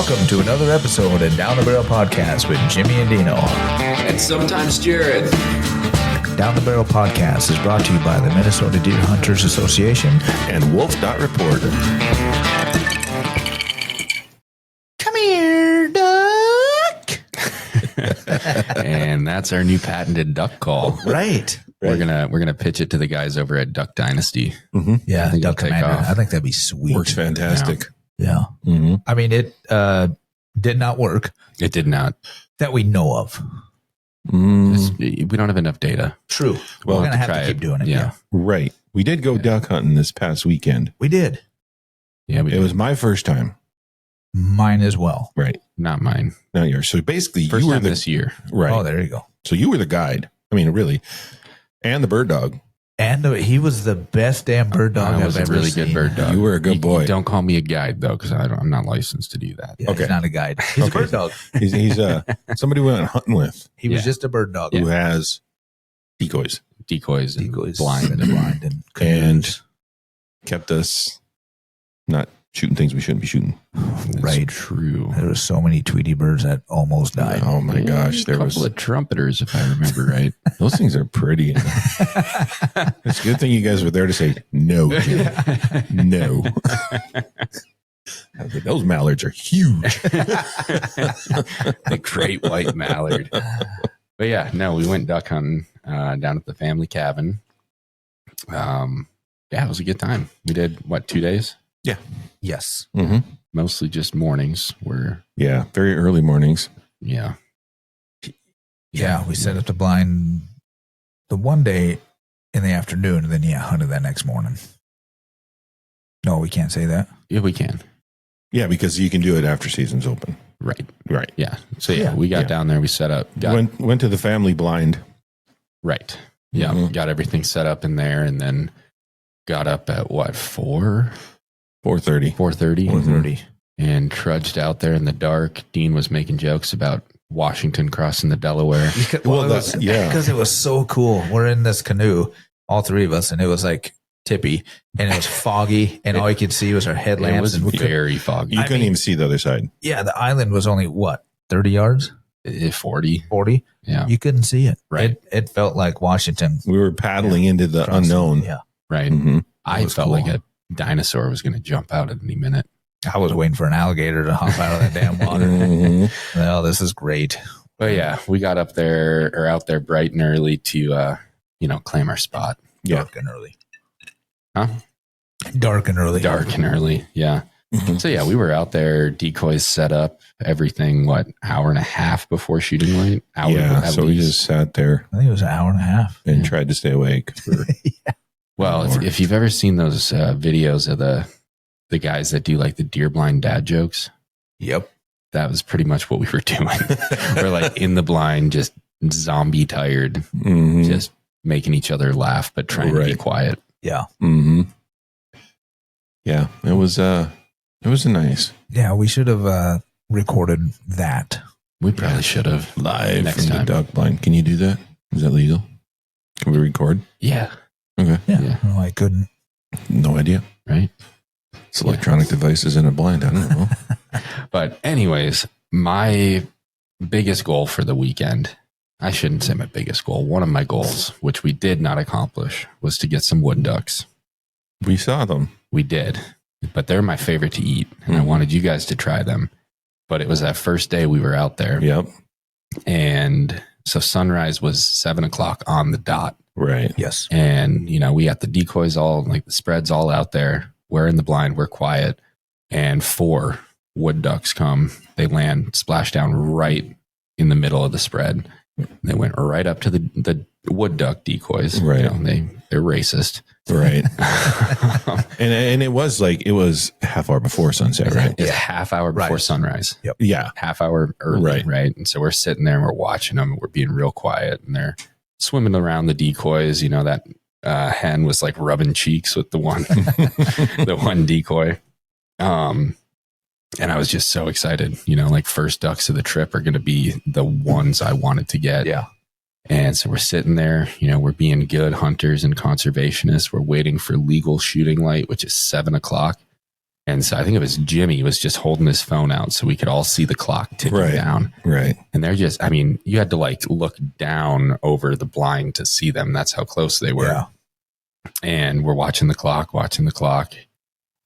Welcome to another episode of Down the Barrel Podcast with Jimmy and Deano. And sometimes Jared. Down the Barrel Podcast is brought to you by the Minnesota Deer Hunters Association and wolf.report. Come here, duck. And that's our new patented duck call. Right. We're gonna pitch it to the guys over at Duck Dynasty. Mm-hmm. Yeah, think Duck it'll take Commander. off. I think that'd be sweet. Works fantastic. Yeah. Mm-hmm. I mean, it did not work It did not. that we know of. We don't have enough data. True. Well, We're going to have try to keep it. doing it. Yeah. Yeah. Right. We did go duck hunting this past weekend. We did. Yeah, It was my first time. Mine as well. Right. not mine. Not yours. So basically, First you were time the this year. right. Oh, there you go. So you were the guide. I mean, really, and the bird dog. And he was the best damn bird dog I was I've a ever really seen. good bird dog. You were a good boy. Don't call me a guide though, because I'm not licensed to do that. Yeah, Okay. He's not a guide. He's Okay. a bird dog. He's somebody we went hunting with He was Yeah. just a bird dog. who has decoys Decoys and Decoys, blind. and blind, and and canoes. kept us not shooting things we shouldn't be shooting. That's Right. true. There was so many Tweety birds that almost died. Oh my gosh, A there couple was of trumpeters, if I remember right. those things are pretty. It's a good thing you guys were there to say no, Jim. No. I was like, those mallards are huge. The great white mallard. But yeah, no, we went duck hunting down at the family cabin. Yeah, it was a good time. We did, 2 days? Yes. Mm-hmm. Mostly just mornings were, Yeah, very early mornings. yeah. Yeah, we set up the blind the one day in the afternoon, and then hunted that next morning. No, we can't say that. Yeah, we can. Yeah, because you can do it after season's open. Right. Right. Yeah. So yeah, Yeah. we got Yeah. down there, we set up. Went to the family blind. Right. Yeah. Mhm. Got everything set up in there and then got up at 4:30? 4:30. 4:30. 4:30. And trudged out there in the dark. Dean was making jokes about Washington crossing the Delaware. Well, that's yeah. Because it was so cool. We're in this canoe, all three of us, and it was like tippy, and it was foggy, and all you could see was our It headlamps. was And very foggy. You I couldn't mean- even see the other side. yeah, the island was only 30 yards, 40. 40. Yeah. You couldn't see it. Right. It felt like Washington. We were paddling into the crossing. unknown. Yeah. Right. Mm-hmm. I was felt cool. like a dinosaur was going to jump out at any minute. I was waiting for an alligator to hop out of that damn water. Mhm. Well, this is great. But yeah, we got out there bright and early to, claim our spot. Yeah. Dark and early. Huh? Dark and early. Dark and early. Yeah. Mhm. So yeah, we were out there, decoys set up, everything, hour and a half before shooting light? Hour Yeah. at So we least. just sat there I think it was an hour and a half. and Yeah. tried to stay awake. For, Well, if you've ever seen those videos of the guys that do like the deer blind dad jokes, Yep. that was pretty much what we were doing. We're like in the blind, just zombie tired, Mhm. just making each other laugh, but trying to be Right. quiet. Yeah. Mhm. Yeah. It was nice. Yeah, we should have recorded that. We probably should have. Live Next from time. the duck blind. Can you do that? Is that legal? Can we record? Yeah. Okay. Yeah. Yeah. No, I couldn't. No idea. Right. It's electronic devices in a blind. I don't know. But anyways, my biggest goal for the weekend, I shouldn't say my biggest goal. One of my goals, which we did not accomplish, was to get some wood ducks. We saw them. We did, but they're my favorite to eat. And I wanted you guys to try them. But it was that first day we were out there. Yep. And so sunrise was 7:00 on the dot. Right. Yes. And, we got the decoys all, like the spreads all out there. We're in the blind, we're quiet. And 4 wood ducks come. They land, splash down right in the middle of the spread. They went right up to the wood duck decoys. Right. They're racist. Right. and it was half hour before sunset, right? It's a half hour before Right. sunrise. Yeah. Half hour early, right? And so we're sitting there and we're watching them and we're being real quiet and they're swimming around the decoys. That hen was like rubbing cheeks with the one decoy. And I was just so excited, like first ducks of the trip are going to be the ones I wanted to get. Yeah. And so we're sitting there, we're being good hunters and conservationists. We're waiting for legal shooting light, which is 7:00. And so I think it was Jimmy was just holding his phone out so we could all see the clock ticking down. Right. And they're just, I mean, you had to like look down over the blind to see them. That's how close they were. Yeah. And we're watching the clock.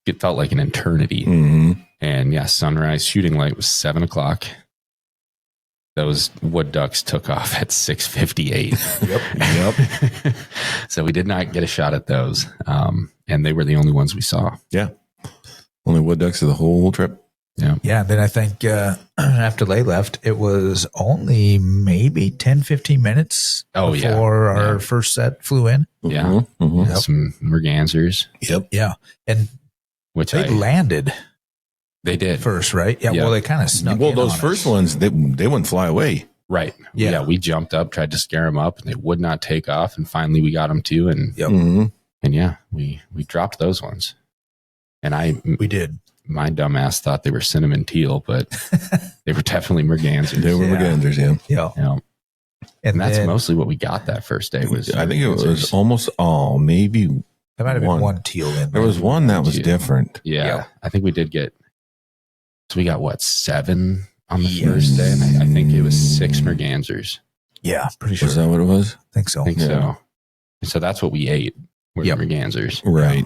It felt like an eternity. Mm-hmm. And yeah, sunrise shooting light was 7 o'clock. Those wood ducks took off at 6:58. Yep. So we did not get a shot at those. And they were the only ones we saw. Yeah. Only wood ducks of the whole trip. Yeah. Yeah. Then I think after they left, it was only maybe 10, 15 minutes before our first set flew in. Yeah. Mm-hmm. Mm-hmm. Some mergansers. Yep. Yeah. And Which they landed they did. first, right? Yeah. Yeah. Well, they kind of snuck Well, in those on first us. ones, they wouldn't fly away. Right. Yeah. Yeah. We jumped up, tried to scare them up, and they would not take off. And finally we got them too. And Yep. Mm-hmm. and yeah, we dropped those ones. And We did. my dumbass thought they were cinnamon teal, but they were definitely mergansers. They were Yeah. mergansers, yeah. Yeah. Yeah. And that's then mostly what we got that first day was I think it was mergansers. almost all, maybe. there might have been one teal in There was one that was Yeah. different. Yeah. Yeah. I think we did get, so we got what, 7 on the Yes. first day? And I think it was 6 mergansers. Yeah. Pretty sure. Was that what it was? I think so. I think Yeah. so. So that's what we ate were Yep. mergansers. Right.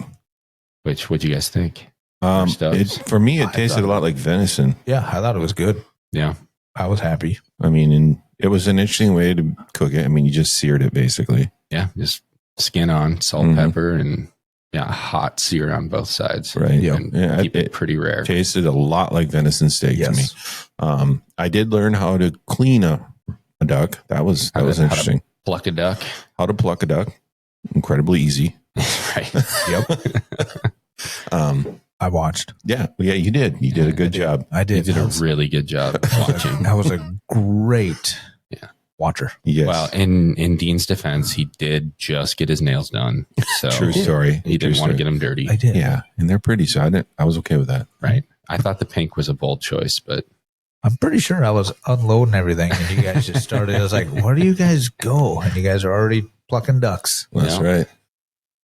Which, what'd you guys think? Stubs. For me, I it tasted thought- a lot like venison. Yeah. I thought it was good. Yeah. I was happy. I mean, and it was an interesting way to cook it. I mean, you just seared it basically. Yeah. Just skin on, salt, Mhm. pepper, and yeah, hot sear on both sides. Right. Yeah. And Yeah, keep it it pretty rare. tasted a lot like venison steak to me. Yes. I did learn how to clean a duck. That was How to- interesting. Pluck a duck. How to pluck a duck. Incredibly easy. Right. I watched. Yeah, you did. You did a good job. I You did. did a really good job watching. I was a great watcher. Yes. Well, in Dean's defense, he did just get his nails done. So True story. he didn't True want to story. get them dirty. I did. Yeah, and they're pretty, so I was okay with that. Right. I thought the pink was a bold choice, but I'm pretty sure I was unloading everything and you guys just started. I was like, where do you guys go? And you guys are already plucking ducks. That's Yeah. right.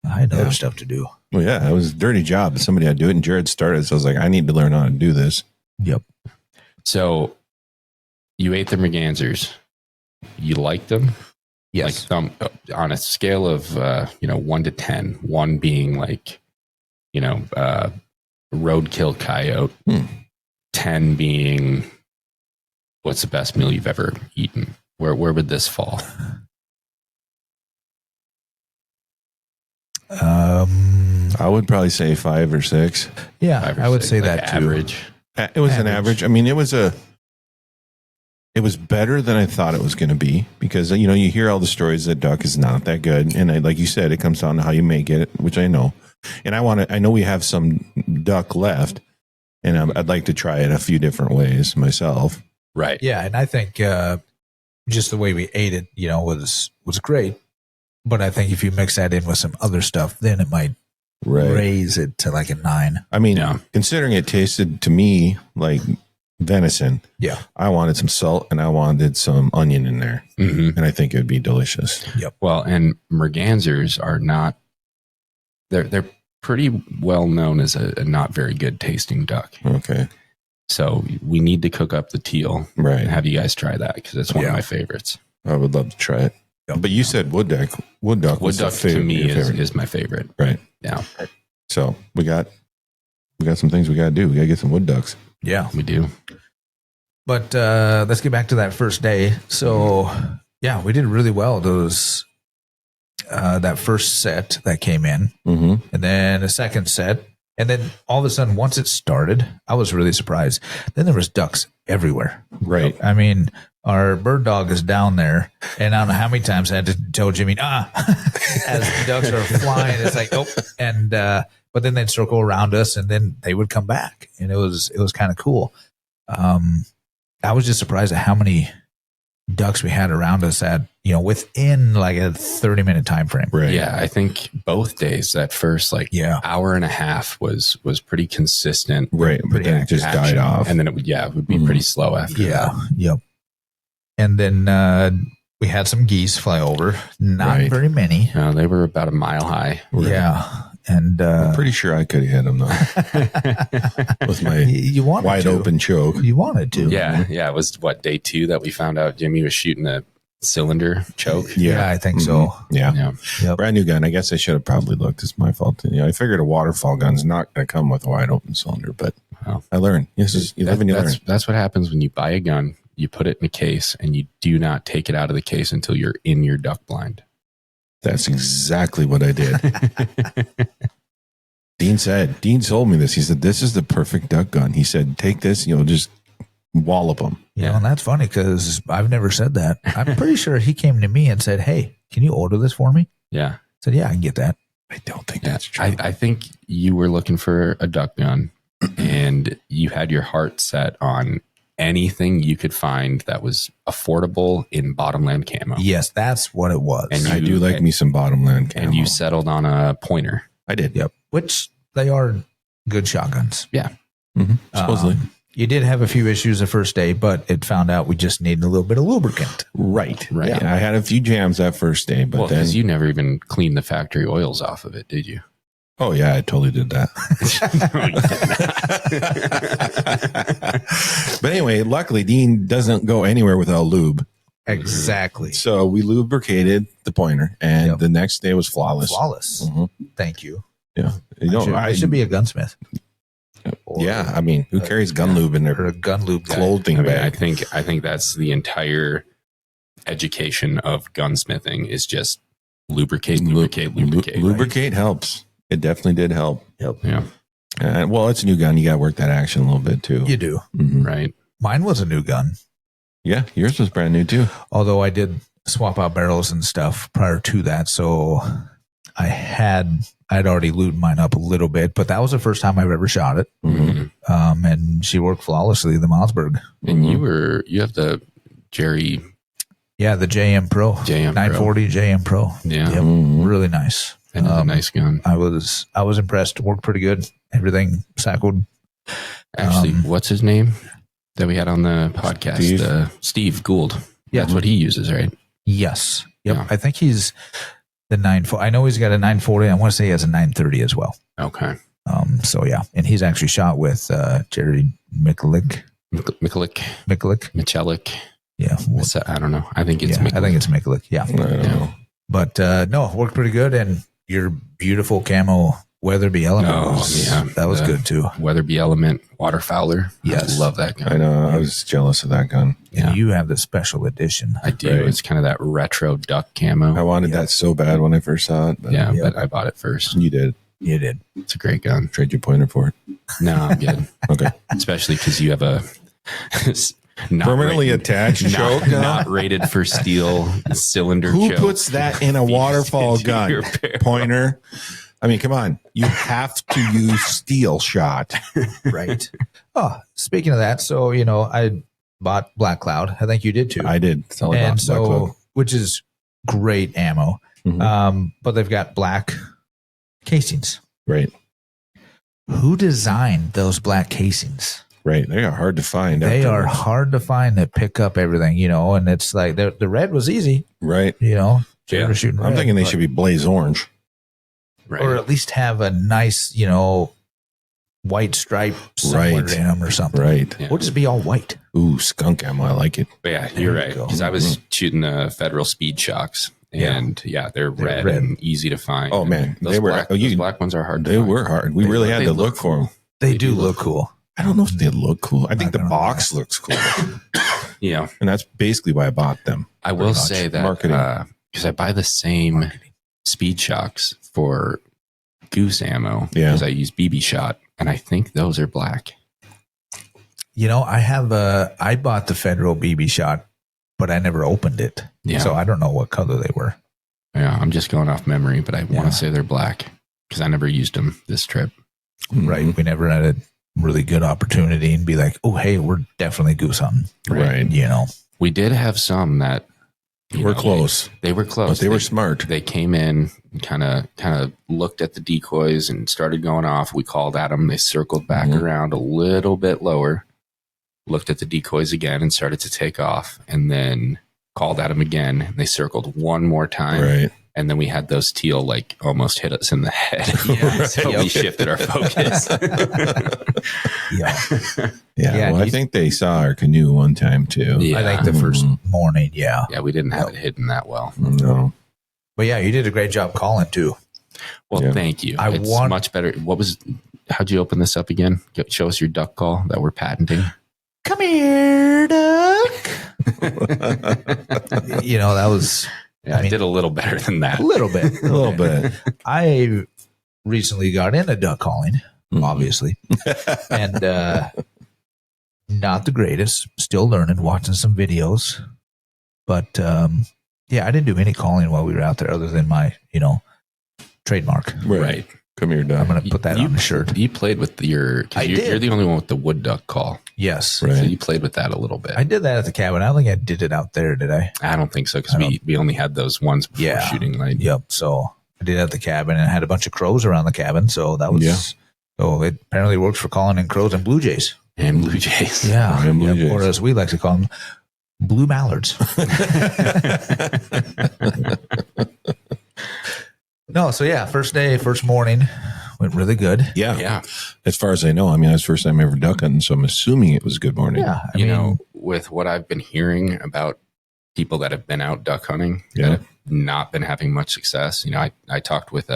I had other Yeah. stuff to do. Well, yeah, it was a dirty job, but somebody had to do it. And Jared started, so I was like, I need to learn how to do this. Yep. so you ate the mergansers. You liked them? Yes. Like on a scale of 1 to 10, 1 being like, roadkill coyote, 10 being what's the best meal you've ever eaten? Where would this fall? I would probably say 5 or 6. Yeah, 5 or I would 6, say like that too. average. It was an average. I mean, it was better than I thought it was going to be because, you hear all the stories that duck is not that good. And like you said, it comes down to how you make it, which I know. And I know we have some duck left and I'd like to try it a few different ways myself. Right. Yeah, and I think just the way we ate it, was great. But I think if you mix that in with some other stuff, then it might raise it to like a 9. I mean, Yeah. considering it tasted to me like venison, Yeah. I wanted some salt and I wanted some onion in there. Hmm. And I think it would be delicious. Well, and mergansers are not, they're pretty well known as a not very good tasting duck. Okay. So we need to cook up the teal and Right. have you guys try that because it's one of my favorites. I would love to try it. But you said wood duck. Wood duck Wood was duck the to favorite, me your favorite. is my favorite. Right. Yeah, So we got some things we got to do. We got to get some wood ducks. Yeah. we do. But let's get back to that first day. So, yeah, we did really well. Those that first set that came in, Mm-hmm. and then a second set, and then all of a sudden, once it started, I was really surprised. Then there was ducks everywhere. Right. I mean, our bird dog is down there, and I don't know how many times I had to tell Jimmy, as the ducks are flying. It's like, oh, and but then they'd circle around us, and then they would come back, and it was kind of cool. I was just surprised at how many ducks we had around us at within like a 30-minute time frame. Right. Yeah, I think both days that first hour and a half was pretty consistent. Right. But Pretty then it just action, died off. and then it would be pretty slow after. Yeah. Yep. And then we had some geese fly over. Not Right. very many. They were about a mile high. Yeah. And I'm pretty sure I could have hit him though with my you wanted wide to. open choke. You wanted to. Yeah. It was day 2 that we found out Jimmy was shooting a cylinder choke. Yeah, I think so. Yeah. Yeah. Yep. Brand new gun. I guess I should have probably looked. It's my fault. I figured a waterfall gun's not going to come with a wide open cylinder, but Wow. I learned. You live and you learn. That's what happens when you buy a gun, you put it in a case, and you do not take it out of the case until you're in your duck blind. That's exactly what I did. Dean told me this. He said, this is the perfect duck gun. He said, take this, just wallop them. Yeah, and that's funny because I've never said that. I'm pretty sure he came to me and said, "Hey, can you order this for me?" Yeah. I said, "Yeah, I can get that." I don't think Yeah. that's true. I think you were looking for a duck gun and you had your heart set on anything you could find that was affordable in bottomland camo. Yes, that's what it was. And I do like me some bottomland camo. And you settled on a pointer. I did. Yep, which they are good shotguns. Yeah. Mm-hmm. Supposedly. You did have a few issues the first day, but it found out we just needed a little bit of lubricant. Right. Right. Yeah, I had a few jams that first day, but then. Because you never even cleaned the factory oils off of it, did you? Oh, yeah, I totally did that. But anyway, luckily, Dean doesn't go anywhere without lube. Exactly. So we lubricated the pointer, and the next day was flawless. Flawless. Mhm. Thank you. Yeah. I should be a gunsmith. Yeah, I mean, who carries gun lube in Or their a gun lube guy. clothing I mean, bag? I think that's the entire education of gunsmithing is just lubricate. Lubricate helps. It definitely did help. Yeah. Well, it's a new gun. You got to work that action a little bit too. You do. Mhm. Right. Mine was a new gun, Yeah, yours was brand new too. although I did swap out barrels and stuff prior to that. So I'd already lubed mine up a little bit, but that was the first time I've ever shot it. Mhm. And she worked flawlessly, the Mossberg. And Mhm. you have the Jerry Yeah, the JM Pro. JM Pro. 940 JM Pro. Yeah. Yep. Mhm. Really nice. That is a nice gun. I was impressed. Worked pretty good. Everything cycled. Actually, what's his name that we had on the podcast? Steve Gould. Yeah. That's what he uses, right? Yes. Yep. Yeah. I think he's the 940. I know he's got a 940. I want to say he has a 930 as well. Okay. So yeah, and he's actually shot with Jerry Mikulik. Mikulik. Michelik. Yeah. I don't know. I think it's I Mikulik. think it's Mikulik. Yeah. I don't know. But no, worked pretty good. And your beautiful camo Weatherby Element. That was good too. Weatherby Element Waterfowler. Yes. I love that gun. I know. I was jealous of that gun. And you have the special edition. I do. Right. It's kind of that retro duck camo. I wanted that so bad when I first saw it. But But I bought it first. you did. You did. It's a great gun. Trade your pointer for it. No, I'm good. Okay. Especially because you have a Permanently attached choke. not rated for steel cylinder Who choke. puts that in a waterfall Into gun? your barrel. Pointer. I mean, come on. You have to use steel shot. Right. Oh, speaking of that, so, I bought Black Cloud. I think you did too. I did. That's all I bought. And Black Cloud. which is great ammo. Mhm. But they've got black casings. Right. Who designed those black casings? Right. They are hard to find. They are afterwards. hard to find to pick up everything, and it's like the red was easy, Right. Jerry Yeah. was shooting I'm red, thinking they but- should be blaze orange. Right. or at least have a nice, white stripe somewhere Right. in them or something. Right. Yeah. Or just be all white. Ooh, skunk ammo. I like it. But yeah, you're There you right. go. Because I was shooting the Federal Speed Shocks. And they're red and easy to find. Oh, man. Those They were- black, you- those black ones are hard to They find. were hard. We really had to look for them. They do look cool. I don't know if they look cool. I think Not the gonna box looks cool. Yeah. And that's basically why I bought them. I will Pretty much. say that Marketing. because I buy the same Speed Shocks for goose ammo Yeah. because I use BB shot, and I think those are black. I bought the Federal BB shot, but I never opened it. Yeah. So I don't know what color they were. Yeah, I'm just going off memory, but I want Yeah. to say they're black because I never used them this trip. Right. We never had a really good opportunity and be like, oh, hey, we're definitely goose hunting. Right. We did have some that We're close. They were close. But they were smart. They came in and kind of looked at the decoys and started going off. We called at them. They circled back Mhm. around a little bit lower, looked at the decoys again and started to take off, and then called at them again. And they circled one more time. Right. And then we had those teal like almost hit us in the head. Yeah. So we shifted our focus. Yeah. Well, I think they saw our canoe one time too. Yeah. I think the first morning. Yeah. Yeah, we didn't have it hidden that well. No. But yeah, you did a great job calling too. Well, Yeah. thank you. I It's want- much better. How'd you open this up again? Show us your duck call that we're patenting. Come here, duck. That was Yeah, I did a little better than that. a little bit. A little bit. I recently got into duck calling, obviously, and not the greatest. Still learning, watching some videos, but yeah, I didn't do any calling while we were out there, other than my trademark. Right. Come here, I'm Doc. going to put that on the shirt. You played with I did. You're the only one with the wood duck call. Yes, Right. So you played with that a little bit. I did that at the cabin. I don't think I did it out there, did I? I don't think so because we only had those ones before shooting light. Yep. So I did it at the cabin and had a bunch of crows around the cabin. So that was so it apparently works for calling in crows and blue jays. And blue jays. Yeah, And blue jays. or as we like to call them, blue mallards. No, so yeah, first day, first morning went really good. Yeah. Yeah. As far as I know, I mean, that's the first time ever duck hunting, so I'm assuming it was good morning. Yeah, I You mean, know, with what I've been hearing about people that have been out duck hunting Yeah. that have not been having much success. I talked with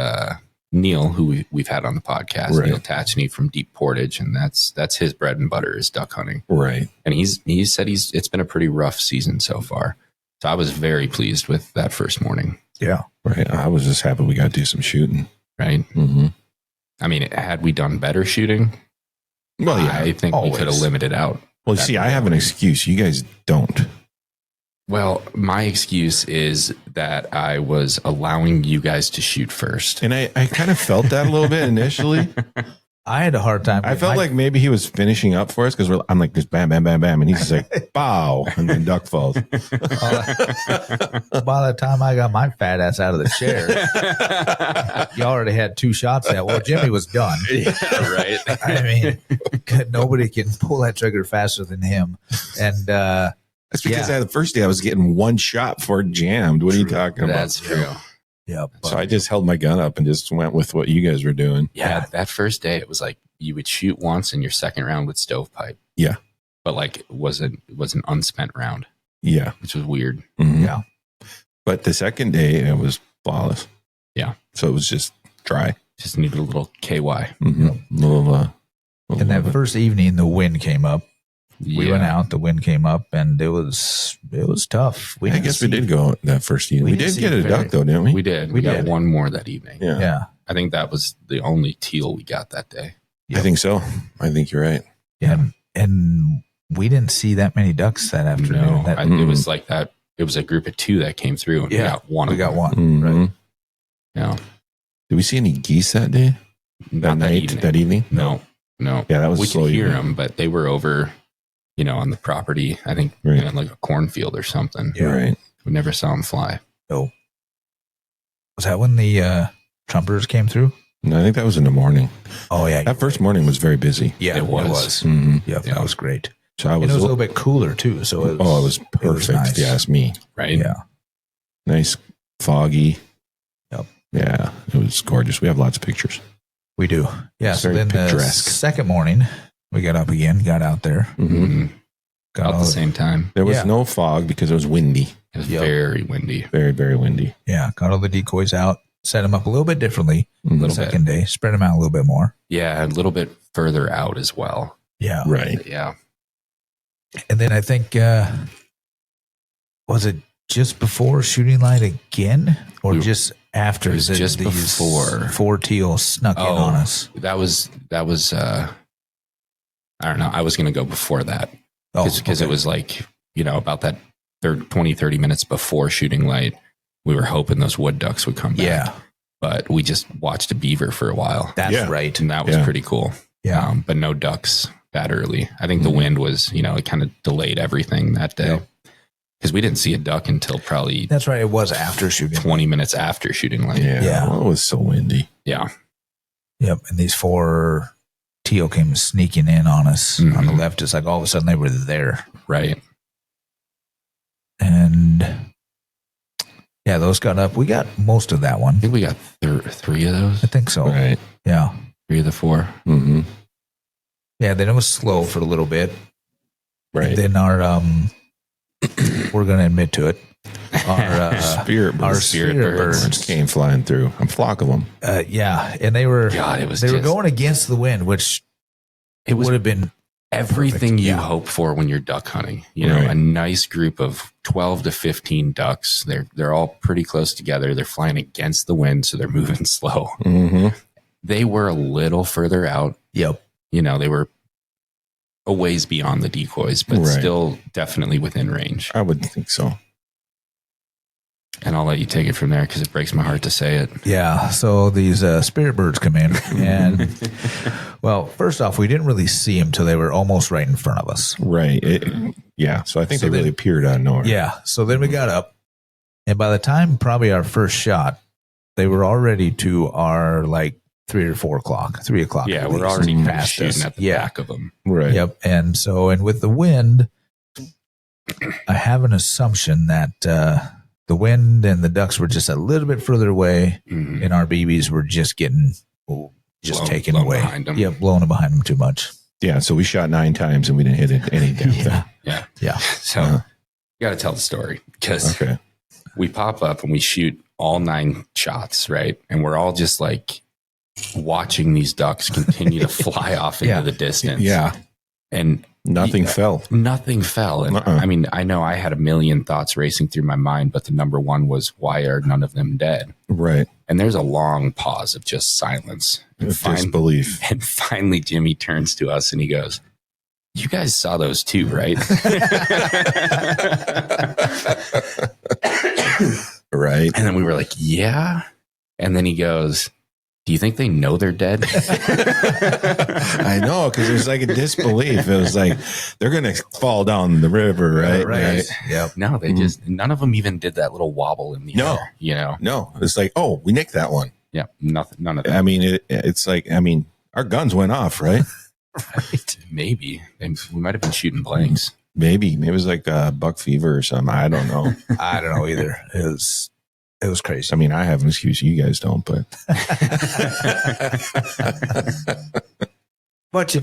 Neil, who we've had on the podcast, Right. Neil Tatchney from Deep Portage, and that's his bread and butter is duck hunting. Right. And he said it's been a pretty rough season so far. So I was very pleased with that first morning. yeah, Right. I was just happy we got to do some shooting. Right. Mm-hmm. I mean, had we done better shooting, Well, yeah. I think always. we could have limited out. Well, see, I have an excuse. You guys don't. Well, my excuse is that I was allowing you guys to shoot first. And I kind of felt that a little bit initially. I had a hard time. I felt like maybe he was finishing up for us because I'm like, just bam, bam, bam, bam. And he's just like, bow. And then duck falls. by the time I got my fat ass out of the chair, you already had 2 shots at. Well, Jimmy was done. Yeah, right. I mean, nobody can pull that trigger faster than him. And That's because the first day I was getting 1 shot before it jammed. What are you talking about? That's true. yeah, So I just held my gun up and just went with what you guys were doing. Yeah, that first day it was like you would shoot once and your second round with stovepipe. Yeah. But like it was an unspent round, Yeah. which was weird. Mhm. Yeah. But the second day it was flawless. Yeah. So it was just dry. Just needed a little KY. Mm-hmm. Little, and that first evening, the wind came up. We Yeah. went out, the wind came up, and it was tough. I guess we did go that first evening. we We didn't did see get a very- duck though, didn't we? We did. We We got did. one more that evening. Yeah. Yeah, I think that was the only teal we got that day. I think so. I think you're right. yeah, and we didn't see that many ducks that afternoon. No, That- it was like that. It was a group of 2 that came through, and we Yeah, got one. we of got them. one. Mhm. Right. Yeah, Did we see any geese that day? not that evening. That evening? No. Yeah, that was We slow could hear evening. them, but they were over, on the property. I think Right. in like a cornfield or something. Yeah. Right. We never saw them fly. Was that when the trumpers came through? No, I think that was in the morning. Oh yeah, That first morning was very busy. yeah, it was. Mm-hmm. Yep, Yeah. that was great. So I And was, it was a little bit cooler too. So it was, it was perfect. nice. If you ask me. Right? yeah, Nice, foggy. Yep. Yeah, it was gorgeous. We have lots of pictures. we do. Yeah. So Very then the picturesque. second morning, we got up again, got out there, Mm-hmm. Mhm. got About all the the, same time. There was Yeah. no fog because it was windy. It was Yep. very windy. Very, very windy. got all the decoys out, set them up a little bit differently. Mhm. The Little second day, spread them out a little bit more. Yeah, a little bit further out as well. Yeah. Right. Yeah. And then I think, was it just before shooting light again or We- just after? it was that just these before. 4 teal snuck in on us? That was I don't know. I was going to go before that because okay. it was like, about that 20, 30 minutes before shooting light, we were hoping those wood ducks would come back. Yeah, But we just watched a beaver for a while. that's Yeah. right. And that was Yeah. pretty cool. Yeah. But no ducks that early. I think the Mhm. wind was, it kind of delayed everything that day. Yep. Because we didn't see a duck until probably That's right. It was after shooting. 20 minutes after shooting light. Yeah. Yeah. Well, it was so windy. Yeah. Yep. And these 4 teal came sneaking in on us on the Mhm. left. It's like all of a sudden they were there. Right. And Yeah, those got up. We got most of that one. I think we got 3 of those. I think so. Right. Yeah. 3 of the 4. Mm-hmm. Yeah, then it was slow for a little bit. Right. And then our, we're going to admit to it, our spirit birds came flying through. A flock of them. Yeah, and they were were going against the wind, which it would have been everything perfect. you hope for when you're duck hunting. You know, a nice group of 12 to 15 ducks. They're all pretty close together. They're flying against the wind, so they're moving slow. Mm-hmm. They were a little further out. Yep. You know, they were a ways beyond the decoys, but still definitely within range. I would think so. And I'll let you take it from there because it breaks my heart to say it. Yeah. So these spirit birds come in, and well, first off, we didn't really see them till they were almost right in front of us. Right. So I think they really appeared out of nowhere. Yeah. So then we got up, and by the time probably our first shot, they were already to our 3 or 4 o'clock, 3 o'clock. Yeah, we're already past shooting at the back of them. Right. Yep. And with the wind, I have an assumption that the wind and the ducks were just a little bit further away, and our BBs were just getting taken away. Behind them. Yeah, blowing behind them too much. Yeah, so we shot 9 times and we didn't hit any damn thing. Yeah. So you got to tell the story because we pop up and we shoot all 9 shots, right? And we're all just watching these ducks continue to fly off into the distance. Yeah. And nothing fell. Nothing fell. And I mean, I know I had a million thoughts racing through my mind, but the number one was, why are none of them dead? Right. And there's a long pause of just silence. Disbelief. And finally, Jimmy turns to us and he goes, "You guys saw those too, right?" Right. And then we were like, "Yeah." And then he goes, "Do you think they know they're dead?" I know, because it was a disbelief. It was they're going to fall down the river, right? Right. Yep. No, they just, none of them even did that little wobble in the air, you know? No, it's we nicked that one. Yeah, nothing, none of that. I mean, it's our guns went off, right? Right. Maybe. And we might have been shooting blanks. Maybe it was buck fever or something. I don't know. I don't know either. It was crazy. I mean, I have an excuse. You guys don't, but. But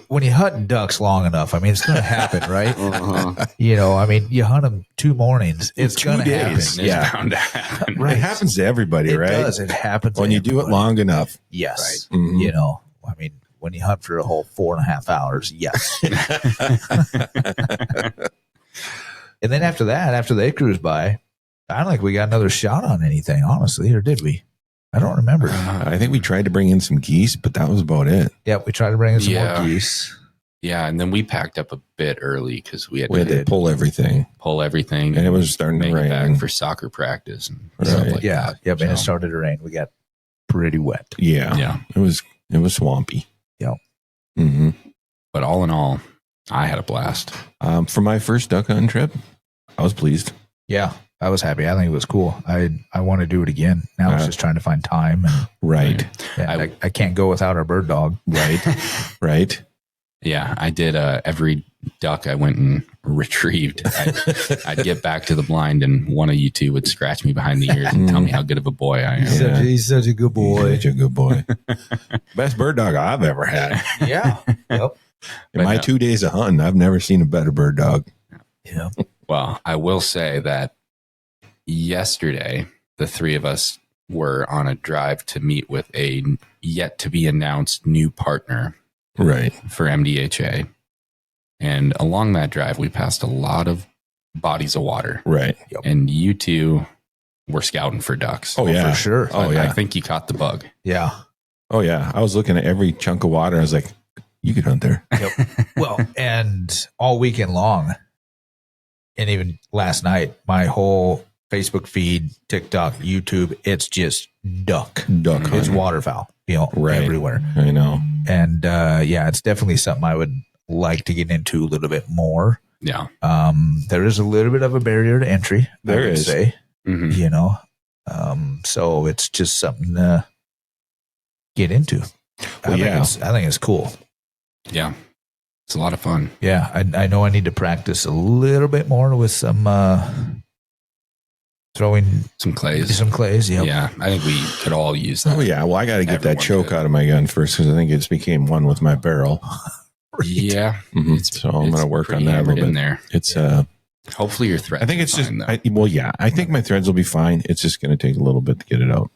when you hunt ducks long enough, I mean, it's going to happen, right? I mean, you hunt them 2 mornings, it's going to happen. It's bound to happen. Right. It happens to everybody, right? It does. It happens when you do it long enough. Yes. Right. Mm-hmm. I mean, when you hunt for a whole 4.5 hours, yes. And then after that, after they cruise by, I don't think we got another shot on anything, honestly, or did we? I don't remember. I think we tried to bring in some geese, but that was about it. Yeah, we tried to bring in some more geese. Yeah, and then we packed up a bit early because we had to pull everything. And it was starting to rain. Back for soccer practice and stuff like that. Yep, and it started to rain. We got pretty wet. Yeah. It was swampy. Yep. Mm-hmm. But all in all, I had a blast. For my first duck hunting trip, I was pleased. Yeah. I was happy. I think it was cool. I want to do it again. Now it's just trying to find time. Right. I can't go without our bird dog. Right. Right. Yeah, I did. Every duck I went and retrieved, I'd get back to the blind, and one of you two would scratch me behind the ears and tell me how good of a boy I am. Yeah. He's such a good boy. He's such a good boy. Best bird dog I've ever had. Yeah. Yep. In my 2 days of hunting, I've never seen a better bird dog. Yeah. Well, I will say that yesterday, the 3 of us were on a drive to meet with a yet to be announced new partner. Right. For MDHA. And along that drive, we passed a lot of bodies of water. Right. Yep. And you two were scouting for ducks. Oh, yeah. For sure. Oh, yeah. I think you caught the bug. Yeah. Oh, yeah. I was looking at every chunk of water. I was like, you could hunt there. Yep. Well, and all weekend long, and even last night, my whole Facebook feed, TikTok, YouTube, it's just duck. Duck. It's waterfowl, everywhere. I know. And it's definitely something I would like to get into a little bit more. Yeah. There is a little bit of a barrier to entry. There is. Say, Mm-hmm. So it's just something to get into. Well, I think it's cool. Yeah. It's a lot of fun. Yeah. I know I need to practice a little bit more with some Some clays. Some clays. Yep. Yeah, I think we could all use that. Oh yeah. Well, I got to get that Everyone choke could. out of my gun first because I think it's became one with my barrel. Yeah, So I'm going to work on pretty that a hammered little bit. in there. It's Hopefully your thread. I think it's just fine, though. I think my threads will be fine. It's just going to take a little bit to get it out,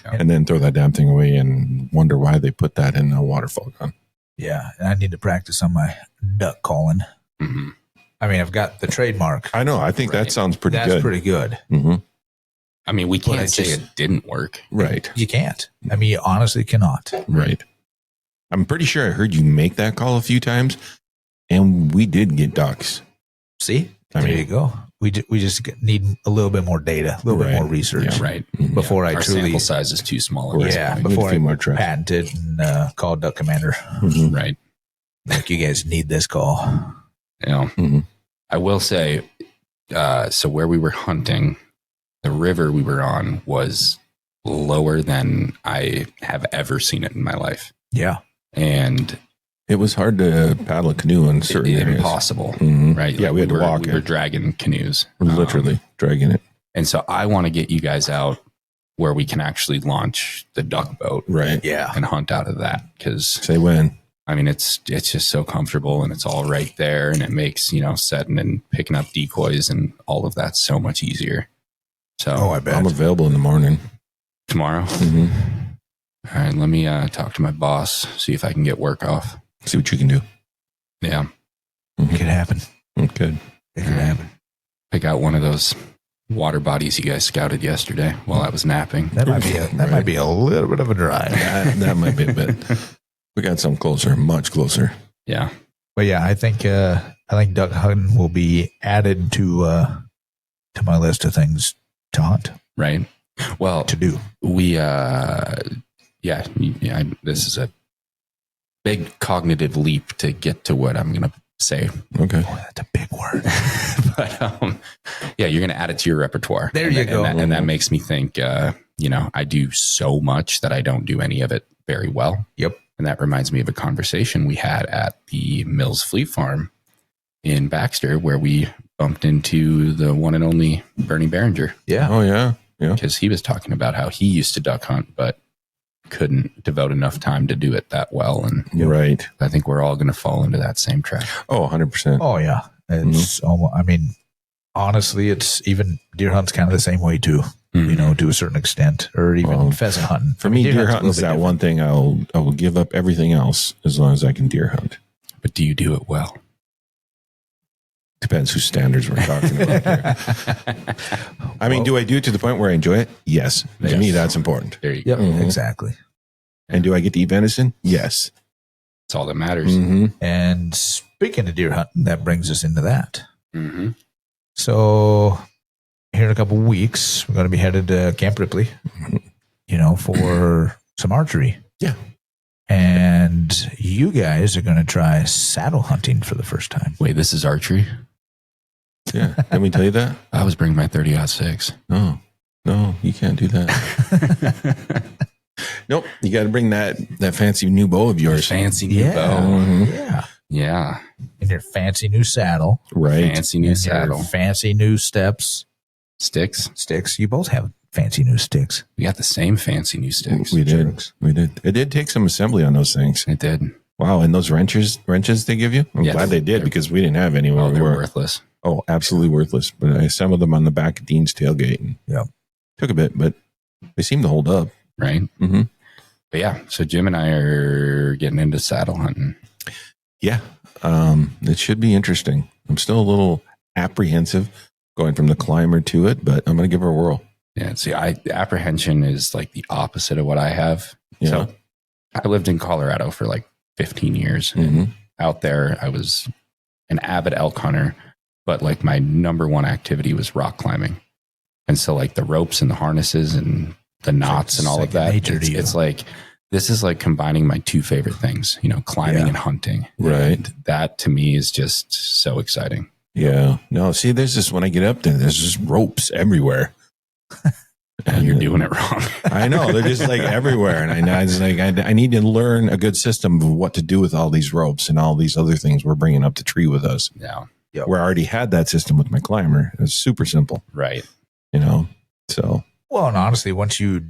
Yeah. and then throw that damn thing away and wonder why they put that in a waterfall gun. Yeah. And I need to practice on my duck calling. Mhm. I mean, I've got the trademark. I know. I think that Right. sounds pretty That's good. pretty good. hmm I mean, we But I can't say just- it didn't work. Right. You can't. I mean, you honestly cannot. Right. I'm pretty sure I heard you make that call a few times, and we did get ducks. See? I There mean- you go. We just need a little bit more data, a little bit Right. more research Yeah. Right. before I Our truly sample size is too small. at Right. this Yeah, point. before a few I more tries. patented and called Duck Commander. Mhm. Right. Like, you guys need this call. You know, Mhm. I will say, so where we were hunting, the river we were on was lower than I have ever seen it in my life. Yeah. And It was hard to paddle a canoe in certain areas. impossible, Mhm. right? Yeah, Like, we had to were, walk We were it. dragging canoes. Literally dragging it. And so I want to get you guys out where we can actually launch the duck boat Right. Yeah. and hunt out of that. Because, Say when. I mean, it's just so comfortable and it's all right there. And it makes, setting and picking up decoys and all of that so much easier. So Oh, I bet. I'm available in the morning. tomorrow, hmm all right, let me talk to my boss, see if I can get work off. See what you can do. Yeah. It could happen. Good. It could happen. Pick out one of those water bodies you guys scouted yesterday while I was napping. That might be a little bit of a drive. That might be a bit. We got something closer, much closer. Yeah. But yeah, I think duck hunting will be added to my list of things to hunt, Right. Well, to do. we, this is a big cognitive leap to get to what I'm going to say. Okay. Boy, that's a big word. But you're going to add it to your repertoire. There And you that- go. And that makes me think, I do so much that I don't do any of it very well. Yep. And that reminds me of a conversation we had at the Mills Fleet Farm in Baxter, where we bumped into the one and only Bernie Behringer, Yeah. Oh, yeah. Yeah. because he was talking about how he used to duck hunt, but couldn't devote enough time to do it that well. And Right. I think we're all going to fall into that same trap. Oh, 100%. Oh yeah. It's almost, I mean, honestly, it's even deer hunt's kind of the same way too, Mhm. to a certain extent, or even pheasant hunting. For me, deer hunt's a hunting is little that bit one thing I will give up everything else as long as I can deer hunt. But do you do it well? Depends whose standards we're talking about there. I mean, Well- do I do it to the point where I enjoy it? Yes. To Yes. me, that's important. There you go. Yep, Mhm. exactly. And do I get to eat venison? Yes. That's all that matters. Mm-hmm. And speaking of deer hunting, that brings us into that. Mm-hmm. So here in a couple of weeks, we're going to be headed to Camp Ripley, for some archery. Yeah. And you guys are going to try saddle hunting for the first time. Wait, this is archery? Yeah. Can we tell you that? I was bringing my 30-06. No, you can't do that. Nope. You got to bring that fancy new bow of yours. Fancy new Yeah. bow. Mhm. Yeah. Yeah. And your fancy new saddle. Right. Fancy new and saddle. Your fancy new sticks. Sticks. You both have fancy new sticks. We got the same fancy new sticks. We did. Jerks. We did. It did take some assembly on those things. It did. Wow. And those wrenches they give you? I'm Yes. glad they did because we didn't have any where Oh, we they were were. worthless. Oh, absolutely worthless. But I assembled them on the back of Dean's tailgate. And Yeah. Took a bit, but they seem to hold up. Right? Mm-hmm. But yeah, so Jim and I are getting into saddle hunting. Yeah. It should be interesting. I'm still a little apprehensive going from the climber to it, but I'm going to give her a whirl. Yeah. See, apprehension is like the opposite of what I have. Yeah. So I lived in Colorado for like 15 years. hmm Out there, I was an avid elk hunter, but like my number one activity was rock climbing. And so like the ropes and the harnesses and the knots and all of second that, nature to you. it's like, this is like combining my two favorite things, climbing Yeah. and hunting. Right. And that to me is just so exciting. Yeah. No, see, there's this, when I get up there, there's just ropes everywhere. And you're doing it wrong. I know. They're just like everywhere. And I was like, I need to learn a good system of what to do with all these ropes and all these other things we're bringing up the tree with us. Yeah. Where I already had that system with my climber. It's super simple, Right. So, Well, and honestly, once you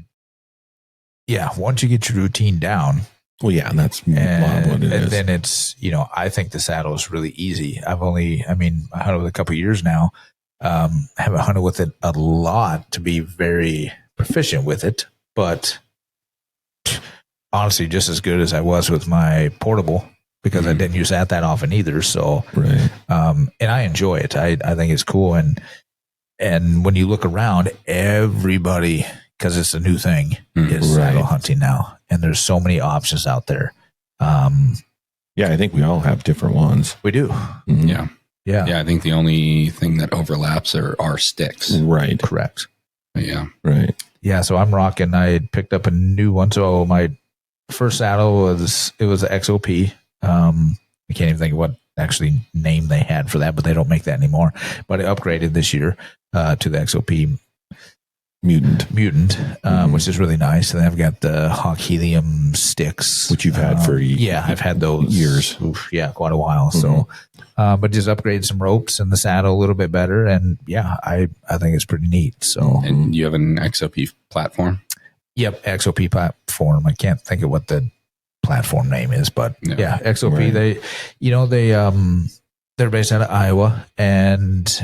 get your routine down, well, yeah, and that's a lot of what it is. then it's, I think the saddle is really easy. I hunted with a couple of years now. Haven't hunted with it a lot to be very proficient with it, but honestly, just as good as I was with my portable, because I didn't use that often either. So, Right. And I enjoy it. I think it's cool. And when you look around, everybody, because it's a new thing, is saddle hunting now. And there's so many options out there. Yeah, I think we all have different ones. We do. Mhm. Yeah. Yeah. Yeah. I think the only thing that overlaps are our sticks. Right. Correct. But yeah. Right. Yeah. So I'm rocking. I picked up a new one. So my first saddle was the XOP. I can't even think of what actually name they had for that, but they don't make that anymore. But I upgraded this year to the XOP Mutant, which is really nice. And then I've got the Hawk Helium sticks, which you've had for I've had those years. Oof, quite a while. So, but just upgraded some ropes and the saddle a little bit better, and I think it's pretty neat. So, And you have an XOP platform? yep, XOP platform. I can't think of what the platform name is, but XOP. Right. They're based out of Iowa, and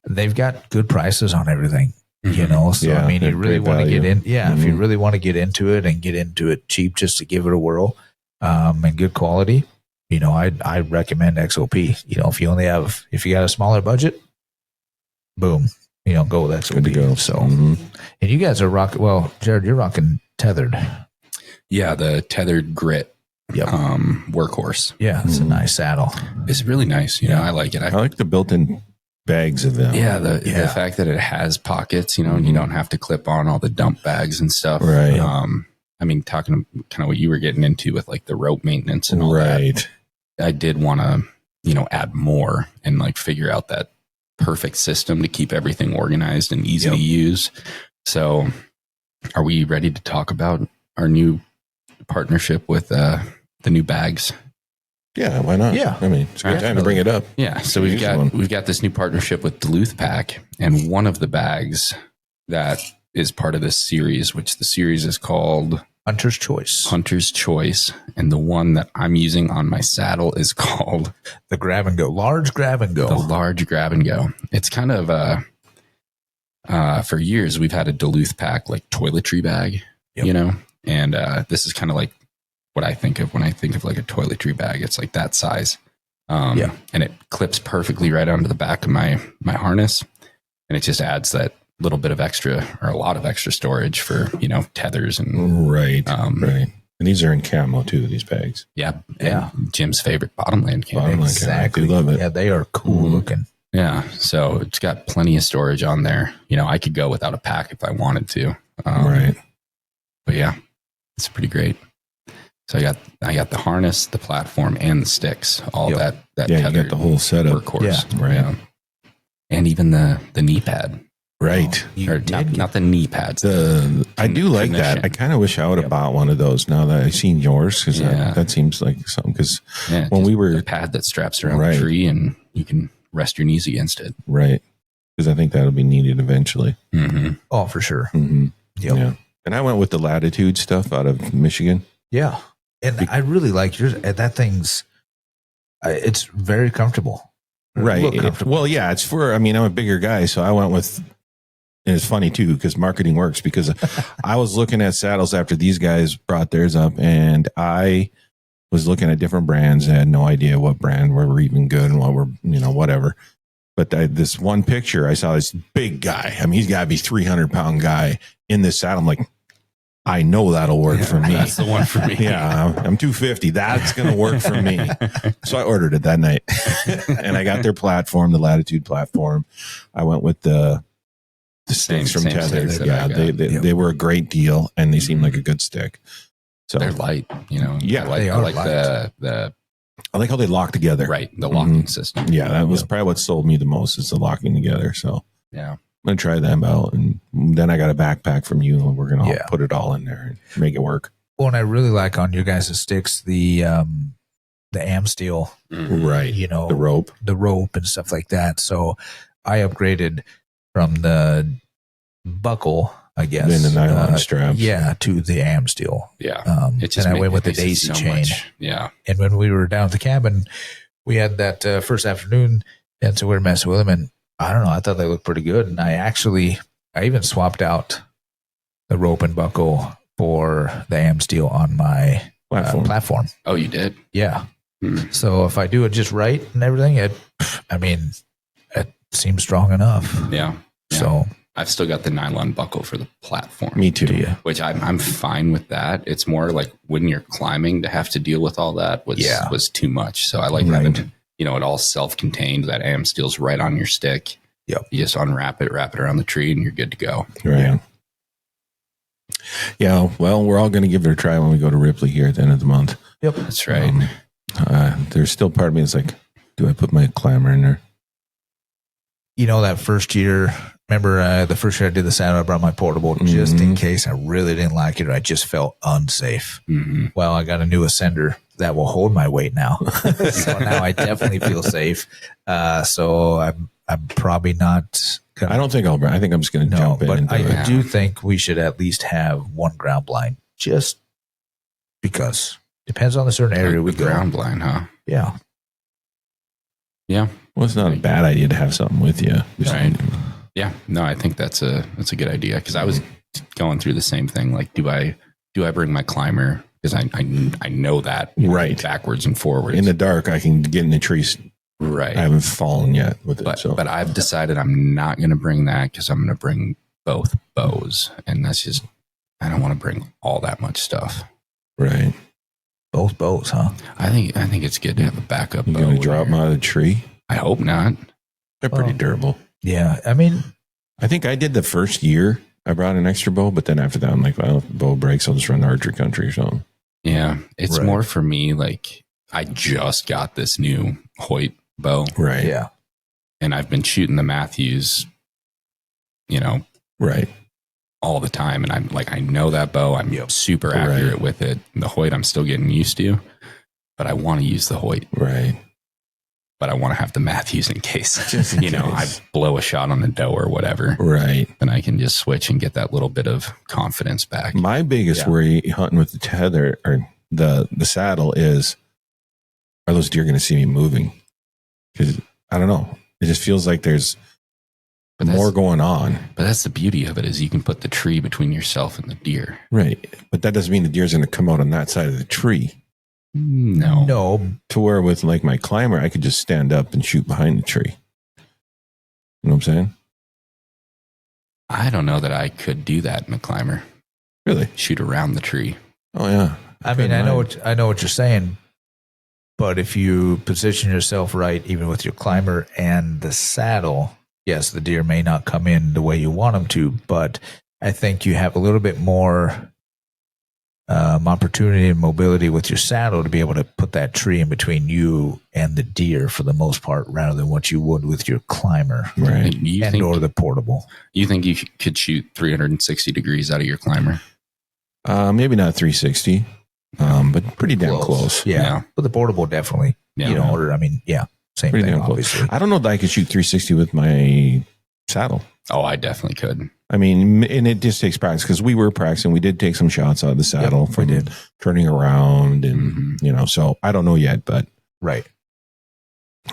they've got good prices on everything. So Yeah, I mean, you really want to get in. Yeah, if you Mhm. really want to get into it and get into it cheap, just to give it a whirl, and good quality, I recommend XOP. If you got a smaller budget, boom, go with XOP. Good to go. So, Mhm. and you guys are rocking. Well, Jared, you're rocking tethered. Yeah. The tethered grit Yep. workhorse. Yeah, it's a nice saddle. It's really nice. I like it. I like the built-in bags of them. The fact that it has pockets, and you don't have to clip on all the dump bags and stuff. Right. I mean, talking kind of what you were getting into with like the rope maintenance and all Right. that. I did want to, add more and like figure out that perfect system to keep everything organized and easy to use. So, are we ready to talk about our new partnership with the new bags? Yeah, why not? Yeah. I mean, it's a good time to bring it up. Yeah, so we've got this new partnership with Duluth Pack, and one of the bags that is part of this series, which the series is called Hunter's Choice, and the one that I'm using on my saddle is called the Grab and Go, large Grab and Go. the Large Grab and Go. It's kind of for years we've had a Duluth Pack like toiletry bag, and this is kind of like what I think of when I think of like a toiletry bag. It's like that size. And it clips perfectly right onto the back of my harness. And it just adds that little bit of extra or a lot of extra storage for, tethers and Right. Right. And these are in camo too, these bags. and Jim's favorite bottomland camo. Bottomland camo. Exactly. I do love it. Yeah, they are cool looking. Yeah. So it's got plenty of storage on there. I could go without a pack if I wanted to. Right. But yeah, it's pretty great. So I got the harness, the platform, and the sticks. All that Yeah, you tethered got the whole setup. workhorse. Yeah, right. Yeah. And even the knee pad. Right. Or not the knee pads. I do like that. Cognition. I kind of wish I would have bought one of those now that I've seen yours, because Yeah. that seems like something. Because Yeah, when just we were the pad that straps around Right. the tree and you can rest your knees against it. right, because I think that'll be needed eventually. Mm-hmm. Oh, for sure. Mm-hmm. Yep. Yeah. And I went with the Latitude stuff out of Michigan. Yeah. And I really like yours. That thing's, it's very comfortable. Right. Look comfortable. Well, yeah, it's for, I'm a bigger guy, so I went with, and it's funny too, because marketing works, because I was looking at saddles after these guys brought theirs up, and I was looking at different brands. I had no idea what brand were even good and what were, whatever. But this one picture, I saw this big guy. He's got to be 300-pound guy in this saddle. I'm like, I know that'll work for me. That's the one for me. Yeah, I'm 250. That's going to work for me. So I ordered it that night, and I got their platform, the Latitude platform. I went with the sticks from same Tether. sticks that Yeah, I got. they were a great deal, and they seemed like a good stick. So They're light, Yeah, they I are like light. the I like how they lock together. the locking system. Yeah, that was probably what sold me the most, is the locking together. So Yeah. I'm gonna try them out, and then I got a backpack from you, and we're gonna put it all in there and make it work. Well, and I really like on your guys' sticks the am steel, Mm-hmm. Right. the The rope. and stuff like that. So I upgraded from the buckle, I guess. Then the nylon straps. Yeah, to the am steel. Yeah. And I went with the daisy chain. Yeah. And when we were down at the cabin, we had that first afternoon, and so we were messing with them, and I don't know, I thought they looked pretty good. And I even swapped out the rope and buckle for the am steel on my platform. Oh, you did? Yeah. Hmm. So if I do it just right and everything, it seems strong enough. Yeah. So I've still got the nylon buckle for the platform. Me too. Which I'm fine with that. It's more like when you're climbing to have to deal with all that was too much. So I like having, it all self-contained. That am steel's right on your stick. Yep. You just unwrap it, wrap it around the tree, and you're good to go. Right. Yeah. Well, we're all going to give it a try when we go to Ripley here at the end of the month. Yep. That's right. There's still part of me that's like, do I put my climber in there? That first year, remember the first year I did the saddle, I brought my portable just in case I really didn't like it or I just felt unsafe. Mm-hmm. Well, I got a new ascender that will hold my weight now. So now I definitely feel safe. So I'm probably not gonna, I don't think I think I'm just going to jump in. But I do think we should at least have one ground blind just because. Depends on the certain area we go. Ground blind, huh? Yeah. Yeah. Well, it's not a bad idea to have something with you. Right. Yeah. No, I think that's a good idea because I was going through the same thing. Like, do I bring my climber? Because I know that right backwards and forwards. In the dark, I can get in the trees. Right. I haven't fallen yet with it. But I've decided I'm not going to bring that because I'm going to bring both bows, and that's just I don't want to bring all that much stuff. Right. Both bows, huh? I think it's good to have a backup. You going to drop them out of the tree? I hope not. They're pretty durable. Yeah, I mean, I think I did the first year. I brought an extra bow, but then after that, I'm like, well, if the bow breaks, I'll just run archery country or something. Yeah, it's more for me. Like I just got this new Hoyt bow, right? Yeah, and I've been shooting the Matthews, right, all the time, and I'm like, I know that bow. I'm super accurate with it. And the Hoyt, I'm still getting used to, but I want to use the Hoyt, right? But I want to have the Matthews in case, I blow a shot on the doe or whatever. Right. Then I can just switch and get that little bit of confidence back. My biggest worry hunting with the tether or the saddle is, are those deer going to see me moving? Because I don't know. It just feels like there's more going on. But that's the beauty of it is you can put the tree between yourself and the deer. Right. But that doesn't mean the deer's going to come out on that side of the tree. No. To where with like my climber, I could just stand up and shoot behind the tree. You know what I'm saying? I don't know that I could do that in a climber. Really? Shoot around the tree. Oh yeah. I know what you're saying, but if you position yourself right, even with your climber and the saddle, yes, the deer may not come in the way you want them to, but I think you have a little bit more opportunity and mobility with your saddle to be able to put that tree in between you and the deer for the most part, rather than what you would with your climber, right? Or the portable. You think you could shoot 360 degrees out of your climber? Maybe not 360, but pretty damn close. Yeah. But the portable definitely. Yeah. Same pretty thing. Damn Obviously, close. I don't know that I could shoot 360 with my saddle. Oh, I definitely could. I mean, and it just takes practice because we were practicing. We did take some shots out of the saddle from turning around and, so I don't know yet, but. Right.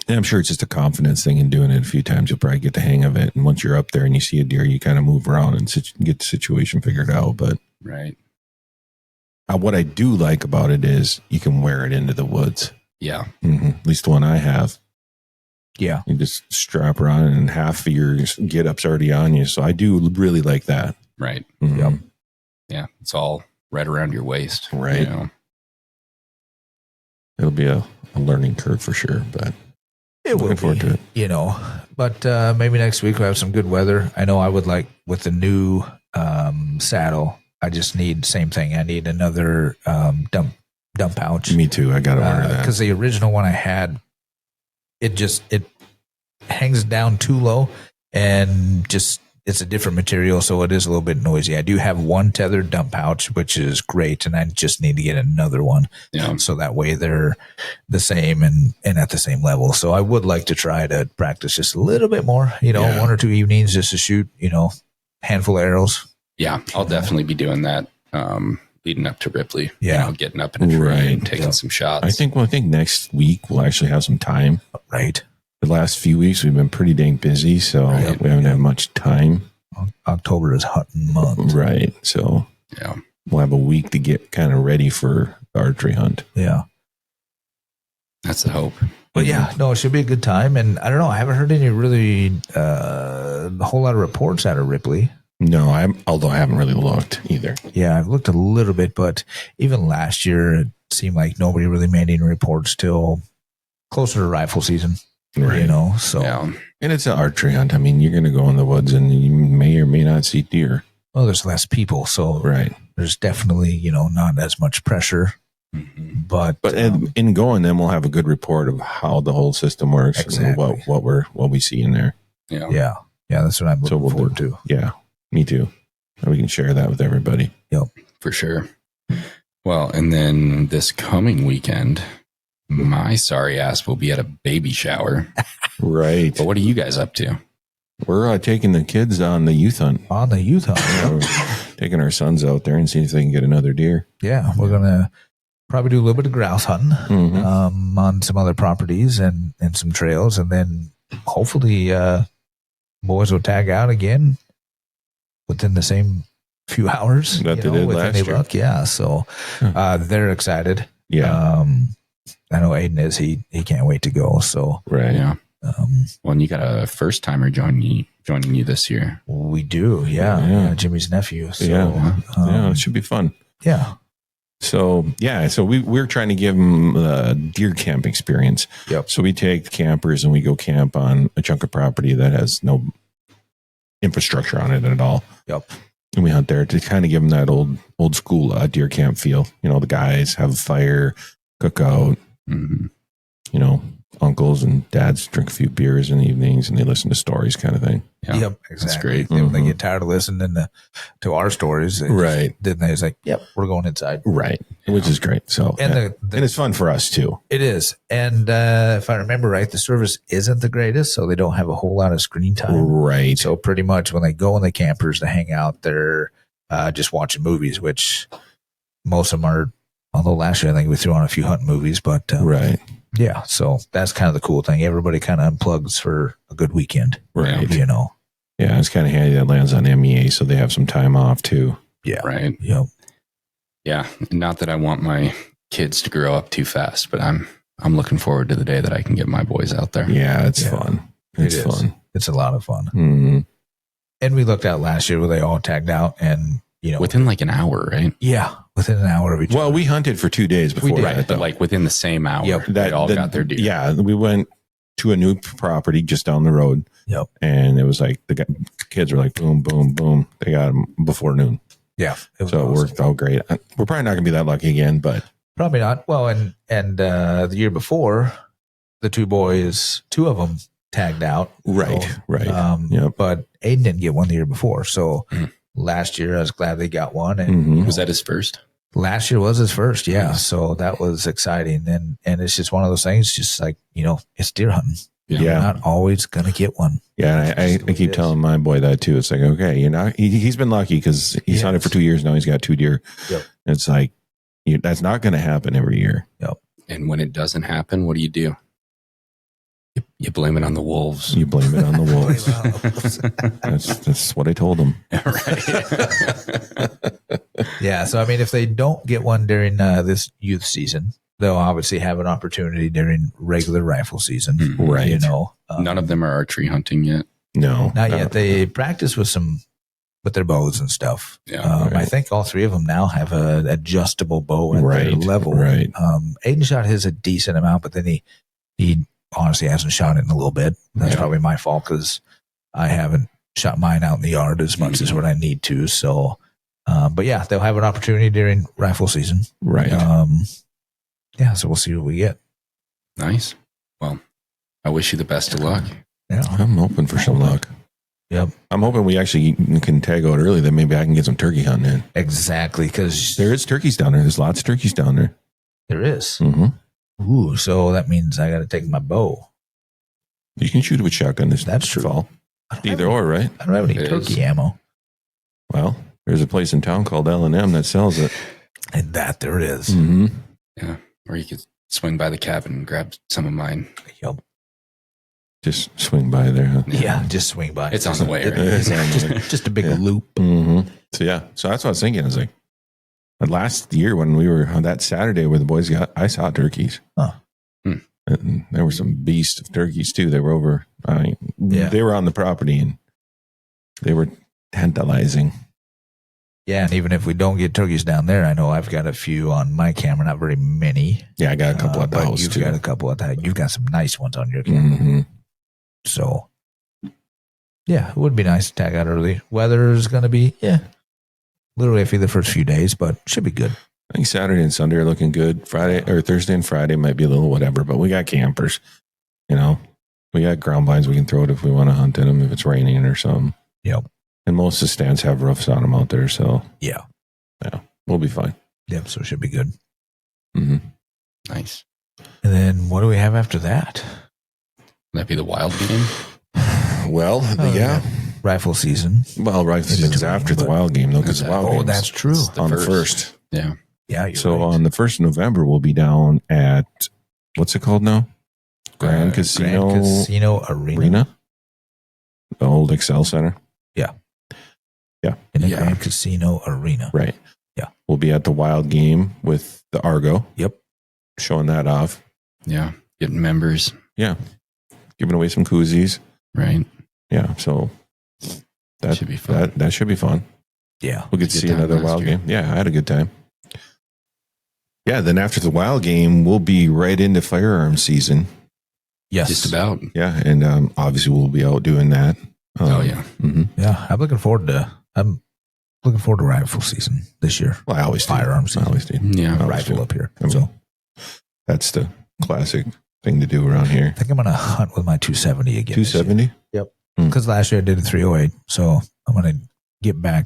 And I'm sure it's just a confidence thing in doing it a few times. You'll probably get the hang of it. And once you're up there and you see a deer, you kind of move around and get the situation figured out. But right. What I do like about it is you can wear it into the woods. Yeah. Mm-hmm. At least the one I have. Yeah. You just strap her on and half of your get up's already on you. So I do really like that. Right. Mm-hmm. Yep. Yeah. It's all right around your waist. Right. It'll be a learning curve for sure, but it will looking forward to it. But maybe next week we'll have some good weather. I know I would like with the new saddle, I just need same thing. I need another dump pouch. Me too. I got to order that. Because the original one I had, it hangs down too low and just it's a different material, so it is a little bit noisy. I do have one tethered dump pouch, which is great, and I just need to get another one. Yeah. So that way they're the same and at the same level. So I would like to try to practice just a little bit more, Yeah. 1 or 2 evenings just to shoot, handful of arrows. Yeah, I'll definitely be doing that leading up to Ripley. Yeah. Getting up in a tree Right. and taking some shots. I think next week we'll actually have some time. Right. The last few weeks we've been pretty dang busy, so Right. we haven't had much time. October is hunting month. Right. So Yeah. we'll have a week to get kind of ready for the archery hunt. Yeah. That's the hope. But yeah, no, it should be a good time. And I don't know, I haven't heard any really a whole lot of reports out of Ripley. No, although I haven't really looked either. Yeah, I've looked a little bit, but even last year it seemed like nobody really made any reports till closer to rifle season. Right. So Yeah. And it's an archery hunt. I mean, you're going to go in the woods and you may or may not see deer. well, there's less people, so Right. there's definitely not as much pressure. Mhm. But In going, then we'll have a good report of how the whole system works Exactly. and what we see in there. Yeah. yeah, that's what I'm looking So we'll forward to. Yeah, me too. And we can share that with everybody. For sure. Well, and then this coming weekend, my sorry ass will be at a baby shower. Right. But what are you guys up to? We're taking the kids on the youth hunt. On the youth hunt, We're taking our sons out there and seeing if they can get another deer. yeah, we're gonna probably do a little bit of grouse hunting Mhm. on some other properties and some trails, and then hopefully boys will tag out again within the same few hours That they did with last any year. luck. Yeah, so they're excited. Yeah. I know Aiden is. He can't wait to go. So Right. Yeah. um, Well, and you got a first timer joining you this year. we do. Yeah, Yeah. Jimmy's nephew. So, Yeah. Yeah. um, It should be fun. yeah. So we're trying to give them a deer camp experience. Yep. So we take campers and we go camp on a chunk of property that has no infrastructure on it at all. Yep. And we hunt there to kind of give them that old school deer camp feel. The guys have a fire, cook out. Mhm. Uncles and dads drink a few beers in the evenings and they listen to stories, kind of thing. Yeah. Yep. Exactly. great. Then when they Mhm. get tired of listening to our stories, Right. then they're like, "Yep, we're going inside." Right. Which is great. So And and it's fun for us too. it is. And if I remember right, the service isn't the greatest, so they don't have a whole lot of screen time. Right. So pretty much when they go in the campers to hang out, they're just watching movies, which most of them are. Although last year I think we threw on a few hunting movies, but Right. yeah. So that's kind of the cool thing. Everybody kind of unplugs for a good weekend. Right. Yeah. It's kind of handy that lands on MEA, so they have some time off too. Yeah. Right. Yep. Yeah. Not that I want my kids to grow up too fast, but I'm looking forward to the day that I can get my boys out there. Yeah, it's Yeah. fun. It It's is. fun. It's a lot of fun. Mhm. And we looked out last year where they all tagged out and, Within like an hour, right? yeah, within an hour of each Well, other. we hunted for 2 days before did. that, Right. But though. like within the same hour, Yep. they all got their deer. Yeah, we went to a new property just down the road. Yep. And it was like the kids were like, boom, boom, boom. They got them before noon. Yeah. Was So it awesome. worked out great. We're probably not going to be that lucky again, but Probably not. Well, and the year before, the two of them tagged out. right. Yep. But Aiden didn't get one the year before. So Mhm. last year, I was glad they got one. And Mhm. Was that his first? last year was his first. Yeah. Nice. So that was exciting. And it's just one of those things, just like, it's deer hunting. Yeah. You're not always going to get one. Yeah, I keep telling my boy that too. It's like, okay, he's been lucky because he's hunted for 2 years now. He's got 2 deer. Yep. It's like, that's not going to happen every year. And when it doesn't happen, what do? You blame it on the wolves. You blame it on the wolves. That's what I told him. Yeah. So, I mean, if they don't get one during this youth season, they'll obviously have an opportunity during regular rifle season. Mhm. Right. None of them are archery hunting yet. No, Not yet. They practice with their bows and stuff. Yeah. I think all three of them now have a adjustable bow at their Right, level. right. Aiden shot his a decent amount, but then he honestly hasn't shot it in a little bit. That's Yeah. probably my fault because I haven't shot mine out in the yard as much as what I need to. So, but yeah, they'll have an opportunity during rifle season. Right. Yeah, so we'll see what we get. Nice. Well, I wish you the best of luck. Yeah. I'm hoping for some luck. Yep. I'm hoping we actually can tag out early. Then maybe I can get some turkey hunting in. Exactly. Because There is turkeys down there. There's lots of turkeys down there. there is. Mm-hmm. Ooh, so that means I got to take my bow. You can shoot it with shotgun this That's true. fall. I don't have Either any- or, right? I don't have any It turkey is. ammo. Well, there's a place in town called L&M that sells it. And that there it is. Mm-hmm. Yeah. Or you could swing by the cabin and grab some of mine. Yep. Just swing by there, huh? Yeah, just swing by. It's on the way, right? It's on the way. just a big Yeah. loop. Mm-hmm. So yeah, so that's what I was thinking. I was like, last year when we were on that Saturday where the boys I saw turkeys. Huh. And there were some beasts of turkeys too. They were over. Yeah. They were on the property and they were tantalizing. Yeah, and even if we don't get turkeys down there, I know I've got a few on my camera, not very many. Yeah, I got a couple at the but house you've too. got a couple at that. You've got some nice ones on your camera. Mm-hmm. So, yeah, it would be nice to tag out early. Weather is going to be, literally iffy the first few days, but should be good. I think Saturday and Sunday are looking good. Friday or Thursday and Friday might be a little whatever, but we got campers. You know, we got ground blinds. We can throw it if we want to hunt in them if it's raining or something. Yep. And most of the stands have roofs on them out there, so Yeah. we'll be fine. Yep. So it should be good. Mm-hmm. Nice. And then what do we have after that? That'd be the wild game. Well, Oh, yeah. Rifle season. Well, rifle In season's between, after the but- wild game, though, because the wild Oh, game's that's true. on the first. Yeah. Yeah. You're So right. on the 1st of November, we'll be down at, what's it called now? Grand Uh, Casino Grand Casino Arena. Arena? The old Excel Center. In the Yeah. Grand Casino Arena. Right. Yeah. We'll be at the wild game with the Argo. Yep. Showing that off. Yeah. Getting members. Yeah. Giving away some koozies. Right. Yeah. So that Should be fun. That should be fun. Yeah. We'll get to Good see time another last wild year. game. Yeah, I had a good time. Yeah, then after the wild game, we'll be right into firearms season. Yes. Just about. Yeah, and obviously we'll be out doing that. Oh, yeah. Mhm. Yeah. I'm looking forward to rifle season this year. Well, I always do. Firearms I season. always do. Yeah. always Rifle do. up here. I mean, So That's the classic thing to do around here. I think I'm going to hunt with my 270 again. 270? Because last year I did a 308. So I'm going to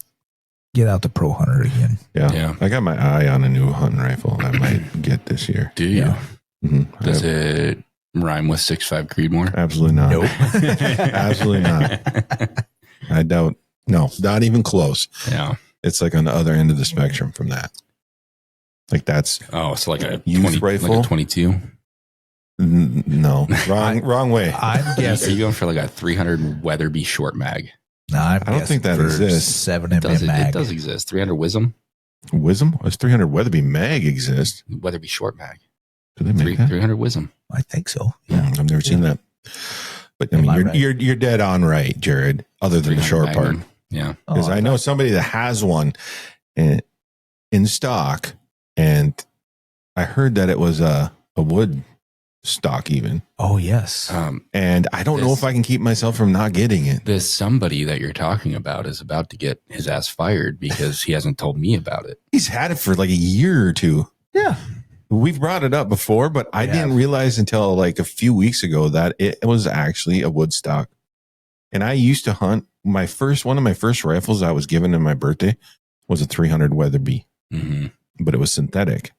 get out the pro hunter again. Yeah. Yeah. I got my eye on a new hunting rifle I might get this year. Do you? Yeah. Mhm. Does it rhyme with 6.5 Creedmoor? Absolutely not. Nope. Absolutely not. I doubt. No, not even close. Yeah. It's like on the other end of the spectrum from that. Like that's Oh, it's like a Youth 20, rifle? like a 22. no wrong way. I'm Are guessing. you going for like a 300 Weatherby short mag? No, I'm I don't think that guessing for exists. 7 It does, mm mag. it does exist. 300 Wisdom, Wisdom? It's 300 Weatherby mag exist. Weatherby short mag. Do they make that? 300 Wisdom. I think so. Yeah. I've never seen that. But I Am mean, I you're, right? you're dead on right, Jared. Other than the 300 short part, Magnum. Yeah. because Oh, I know somebody that has one in stock, and I heard that it was a wood stock even, Oh, yes. and I don't know This- if I can keep myself from not getting it. This somebody that you're talking about is about to get his ass fired because he hasn't told me about it. He's had it for like a year or two. Yeah. We've brought it up before, but I We didn't have. realize until like a few weeks ago that it was actually a wood stock. And I used to hunt one of my first rifles I was given in my birthday was a 300 Weatherby, Mm-hmm. but it was synthetic.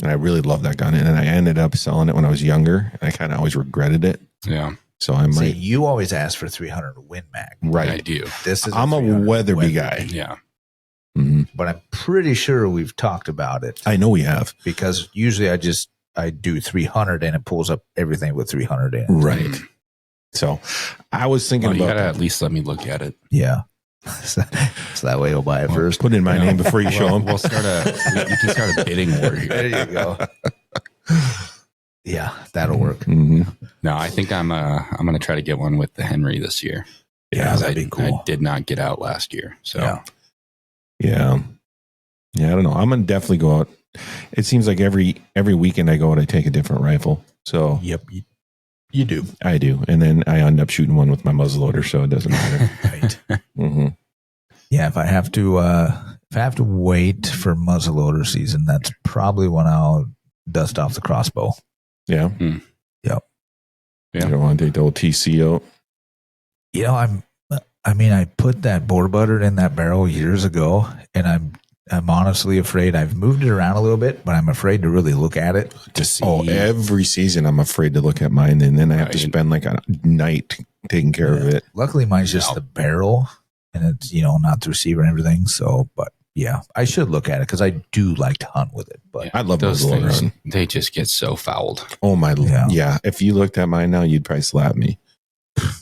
And I really loved that gun. And I ended up selling it when I was younger. And I kind of always regretted it. Yeah. So I See, might, you always ask for 300 Win Mag. I right. do. This is I'm a 300 Weatherby guy. Yeah. Mhm. but I'm pretty sure we've talked about it I know we have. because usually I do 300 and it pulls up everything with 300 in it. Right. So I was thinking Well, you about gotta at least let me look at it. Yeah. so that way he'll buy it first. put in my Yeah. name before you show Well, them. We'll start you can start a bidding war here. There you go. Yeah, that'll work. Mhm. No, I think I'm gonna try to get one with the Henry this year. Yeah, Because that'd be cool. I did not get out last year. So Yeah. Yeah. Yeah, I don't know. I'm gonna definitely go out. It seems like every weekend I go out, I take a different rifle. So Yep, you do. I do, and then I end up shooting one with my muzzleloader, so it doesn't matter. Right. hmm Yeah, if I have to wait for muzzleloader season, that's probably when I'll dust off the crossbow. Yeah. Yep. You don't want to take the old TC out. You know, I mean, I put that boar butter in that barrel years ago, and I'm honestly afraid. I've moved it around a little bit, but I'm afraid to really look at it to see. Oh, every season I'm afraid to look at mine, and then I have to spend like a night taking care of it. Luckily, mine's just the barrel, and it's not the receiver and everything. So, but yeah, I should look at it because I do like to hunt with it. But I love those muzzleloader things. hunting. They just get so fouled. Oh my, yeah. If you looked at mine now, you'd probably slap me.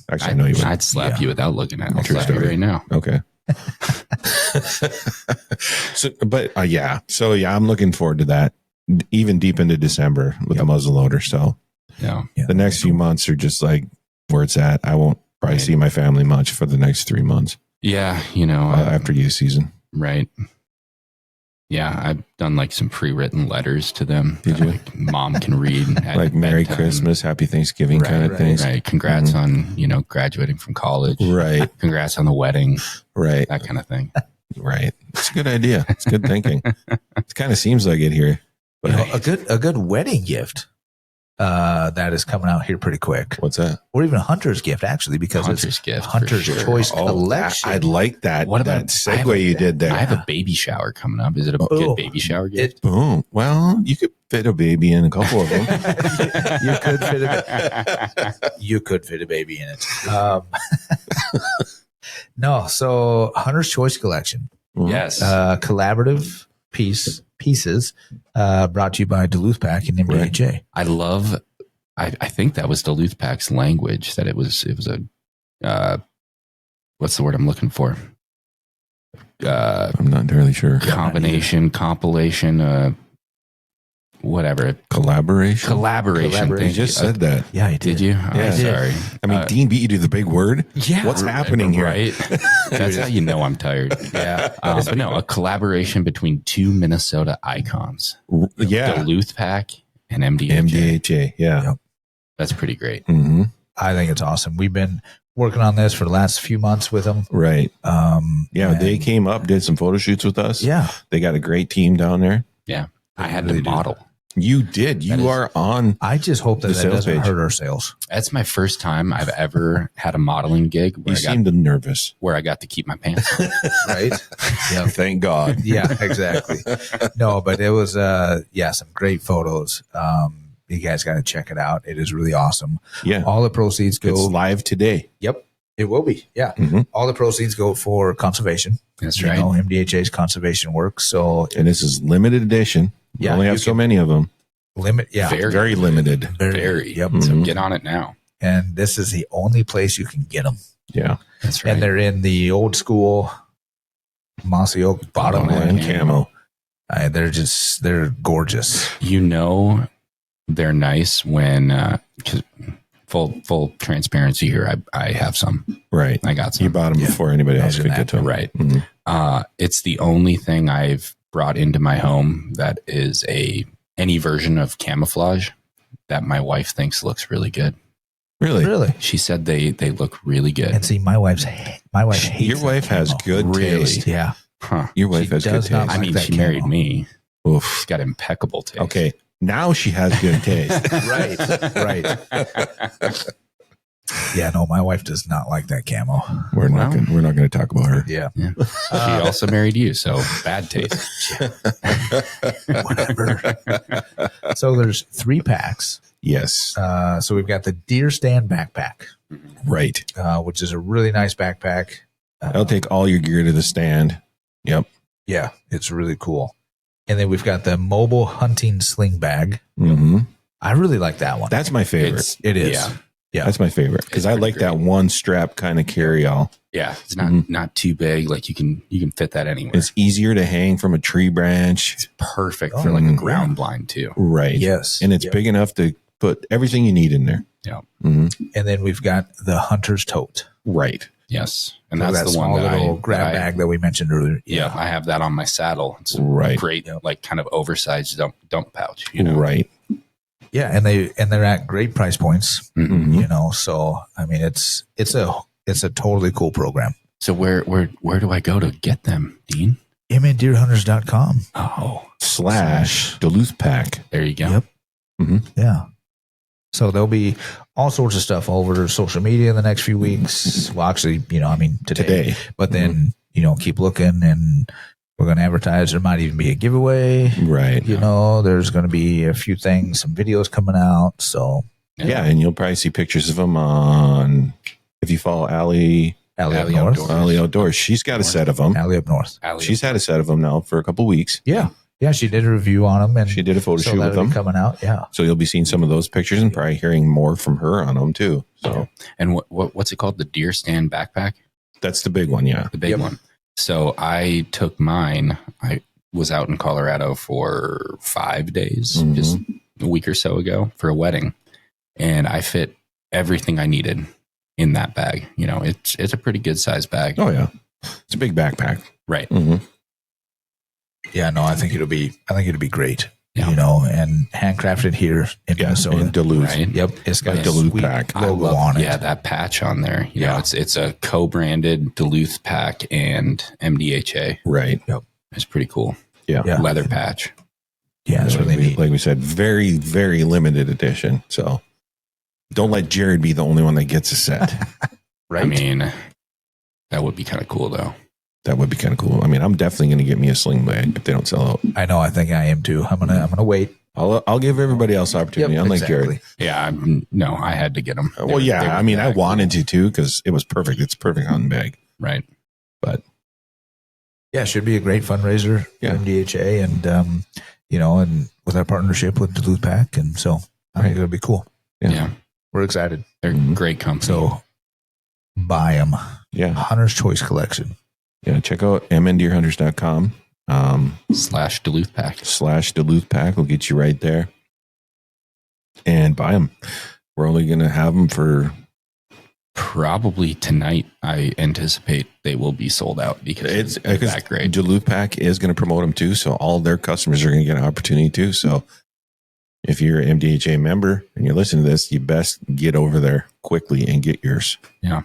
Actually, I know you would. I'd slap you without looking at it. I'll True slap you story. right now. Okay. So I'm looking forward to that. Even deep into December with the muzzleloader. So Yeah. the next few months are just like where it's at. I won't probably see my family much for the next 3 months. Yeah. After youth season. Right. Yeah. I've done like some pre-written letters to them. Did you? Like, Mom can read. At Like Merry bedtime. Christmas, Happy Thanksgiving kind of things. Right. Congrats on, graduating from college. Right. Congrats on the wedding. Right. That kind of thing. Right. It's a good idea. It's good thinking. It kind of seems like it here. But a good wedding gift that is coming out here pretty quick, what's that? or even a hunter's gift actually, because Hunter's it's gift. for Hunter's sure. Choice Oh, Collection. I like that. What about that segue you did there? I have a baby shower coming up. Is it a Oh. good baby shower gift? Boom. Well, you could fit a baby in a couple of them. You could fit you could fit a baby in it. No, so Hunter's Choice Collection, Yes. collaborative pieces, brought to you by Duluth Pack and MDHA. I love. I think that was Duluth Pack's language. That it was a. What's the word I'm looking for? I'm not entirely sure. Combination, compilation, whatever. Collaboration. Collaboration. You just said that. Yeah, I did. Did you? Yeah. Sorry. I mean, Dean beat you to the big word. Yeah. What's happening here? Right. That's how you know I'm tired. Yeah. But no, a collaboration between two Minnesota icons. Yeah. Duluth Pack and MDHA. MDHA. Yeah. Yep. That's pretty great. Mm-hmm. I think it's awesome. We've been working on this for the last few months with them. Right. Yeah. and- They came up, did some photo shoots with us. Yeah. They got a great team down there. Yeah. I had really to do. model. You did. That You is- are on. I just hope that The that sales doesn't page. hurt our sales. That's my first time I've ever had a modeling gig You seemed nervous. where I got to keep my pants on. Right? Yeah. Thank God. Yeah, exactly. No, but it was some great photos. You guys got to check it out. It is really awesome. Yeah. All the proceeds It's go. live today. Yep, it will be. Yeah, Mhm. all the proceeds go for conservation. That's You right. know, MDHA's conservation work. So And this is limited edition. We Yeah, only have you so can- many of them. limit. Yeah, Very limited. Very. Yep. So Mhm. get on it now. And this is the only place you can get them. Yeah. That's right. And they're in the old school mossy oak bottomland Bottomland camo. camo. They're gorgeous. They're nice when, 'cause full transparency here. I have some. Right. I got some. You bought them before anybody else could get to them. Right. Mhm. It's the only thing I've brought into my home that is any version of camouflage that my wife thinks looks really good. Really? Really. She said they look really good. And see, my wife hates Your that wife has camo. good Really? taste. Yeah. Huh. Your wife She has good does not taste. I mean, that she married camo. me. Oof. She's got impeccable taste. Okay. Now she has good taste. Right. Yeah, no, my wife does not like that camo. We're not going to talk about her. Yeah. Yeah. She also married you, so bad taste. Whatever. So there's 3 packs. Yes. So we've got the Deer Stand backpack, Right. which is a really nice backpack. I'll take all your gear to the stand. Yep. Yeah, it's really cool. And then we've got the mobile hunting sling bag. hmm I really like that one. That's my favorite. It is. Yeah. Yeah. That's my favorite because It's I pretty like that great. one strap kind of carry all. Yeah. It's not Mhm. not too big. Like you can fit that anywhere. It's easier to hang from a tree branch. It's perfect for like a Mhm. ground blind too. Right. Yes. And it's Yep. big enough to put everything you need in there. Yeah. hmm And then we've got the hunter's tote. Right. Yes. And So that's that the one small that little I grab bag that we mentioned earlier. Yeah, I have that on my saddle. It's Right. great, Yep. like kind of oversized dump pouch. You know, Right. Yeah, and they're at great price points. Mhm. Mhm. You know, so I mean, it's a totally cool program. So where do I go to get them, Dean? MNDeerhunters.com. Oh, / Duluth Pack. there you go. Yep. hmm Yeah. So they'll be all sorts of stuff over social media in the next few weeks. Well, actually, today. But then, keep looking, and we're going to advertise. There might even be a giveaway. Right. There's going to be a few things, some videos coming out. So, yeah, and you'll probably see pictures of them on, if you follow Allie Outdoors. She's got a set of them. Allie up north. She's had a set of them now for a couple weeks. Yeah. Yeah, she did a review on them, and she did a photo shoot with them coming out. Yeah, so you'll be seeing some of those pictures and probably hearing more from her on them too. So, and what's it called? The deer stand backpack. That's the big one. Yeah, the big one. So I took mine. I was out in Colorado for 5 days, just a week or so ago for a wedding, and I fit everything I needed in that bag. It's a pretty good size bag. Oh yeah, it's a big backpack. Right. Mm-hmm. Yeah, no, I think it'll be great. Yeah. And handcrafted here in Minnesota. In Duluth. Right. Yep. It's got a Duluth sweet pack logo on it. Yeah, that patch on there. It's a co-branded Duluth pack and MDHA. Right. Yep. It's pretty cool. Yeah. Leather patch. Yeah, it's really neat. Like we said, very, very limited edition. So don't let Jared be the only one that gets a set. Right. I mean, that would be kind of cool though. That would be kind of cool. I mean, I'm definitely going to get me a sling bag if they don't sell out. I know. I think I am too. I'm gonna wait. I'll give everybody else opportunity. Unlike Jared. Yeah. No, I had to get them. Well, yeah. I mean, I wanted to too because it was perfect. It's a perfect hunting bag. Right. But yeah, it should be a great fundraiser. Yeah. For MDHA and and with our partnership with Duluth Pack, and so I think it'll be cool. Yeah. We're excited. They're great company. So buy them. Yeah. Hunter's Choice Collection. Yeah, check out mndeerhunters.com /Duluth Pack. /Duluth Pack will get you right there. And buy them. We're only going to have them for probably tonight. I anticipate they will be sold out because it's that great. Duluth Pack is going to promote them too, so all their customers are going to get an opportunity too. So if you're an MDHA member and you're listening to this, you best get over there quickly and get yours. Yeah.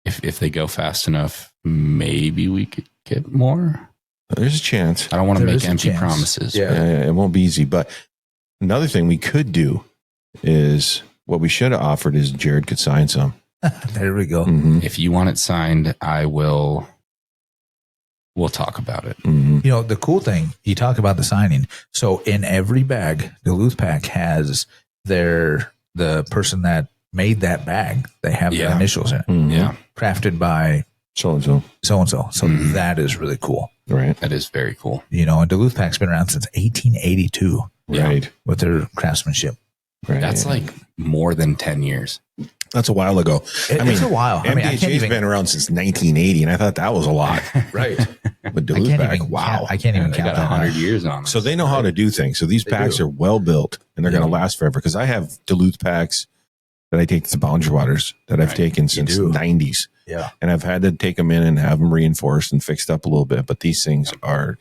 If they go fast enough, maybe we could get more. There's a chance. I don't want to make empty promises. Yeah. It won't be easy. But another thing we could do is what we should have offered is Jared could sign some. There we go. Mm-hmm. If you want it signed, we'll talk about it. Mm-hmm. The cool thing, you talk about the signing. So in every bag, Duluth Pack has the person that made that bag. They have their initials in it. Mm-hmm. Yeah. Crafted by so-and-so. So-and-so. So that is really cool. Right. That is very cool. And Duluth Pack's been around since 1882. Right. With their craftsmanship. Right. That's like more than 10 years. That's a while ago. It's a while. MDHA's been around since 1980, and I thought that was a lot. Right. But Duluth Pack, wow. I can't even They count got that. 100 years on them. So they know how to do things. So these packs are well built, and they're going to last forever. Because I have Duluth packs that I take to Boundary Waters that I've taken since the 90s. Yeah. And I've had to take them in and have them reinforced and fixed up a little bit. But these things are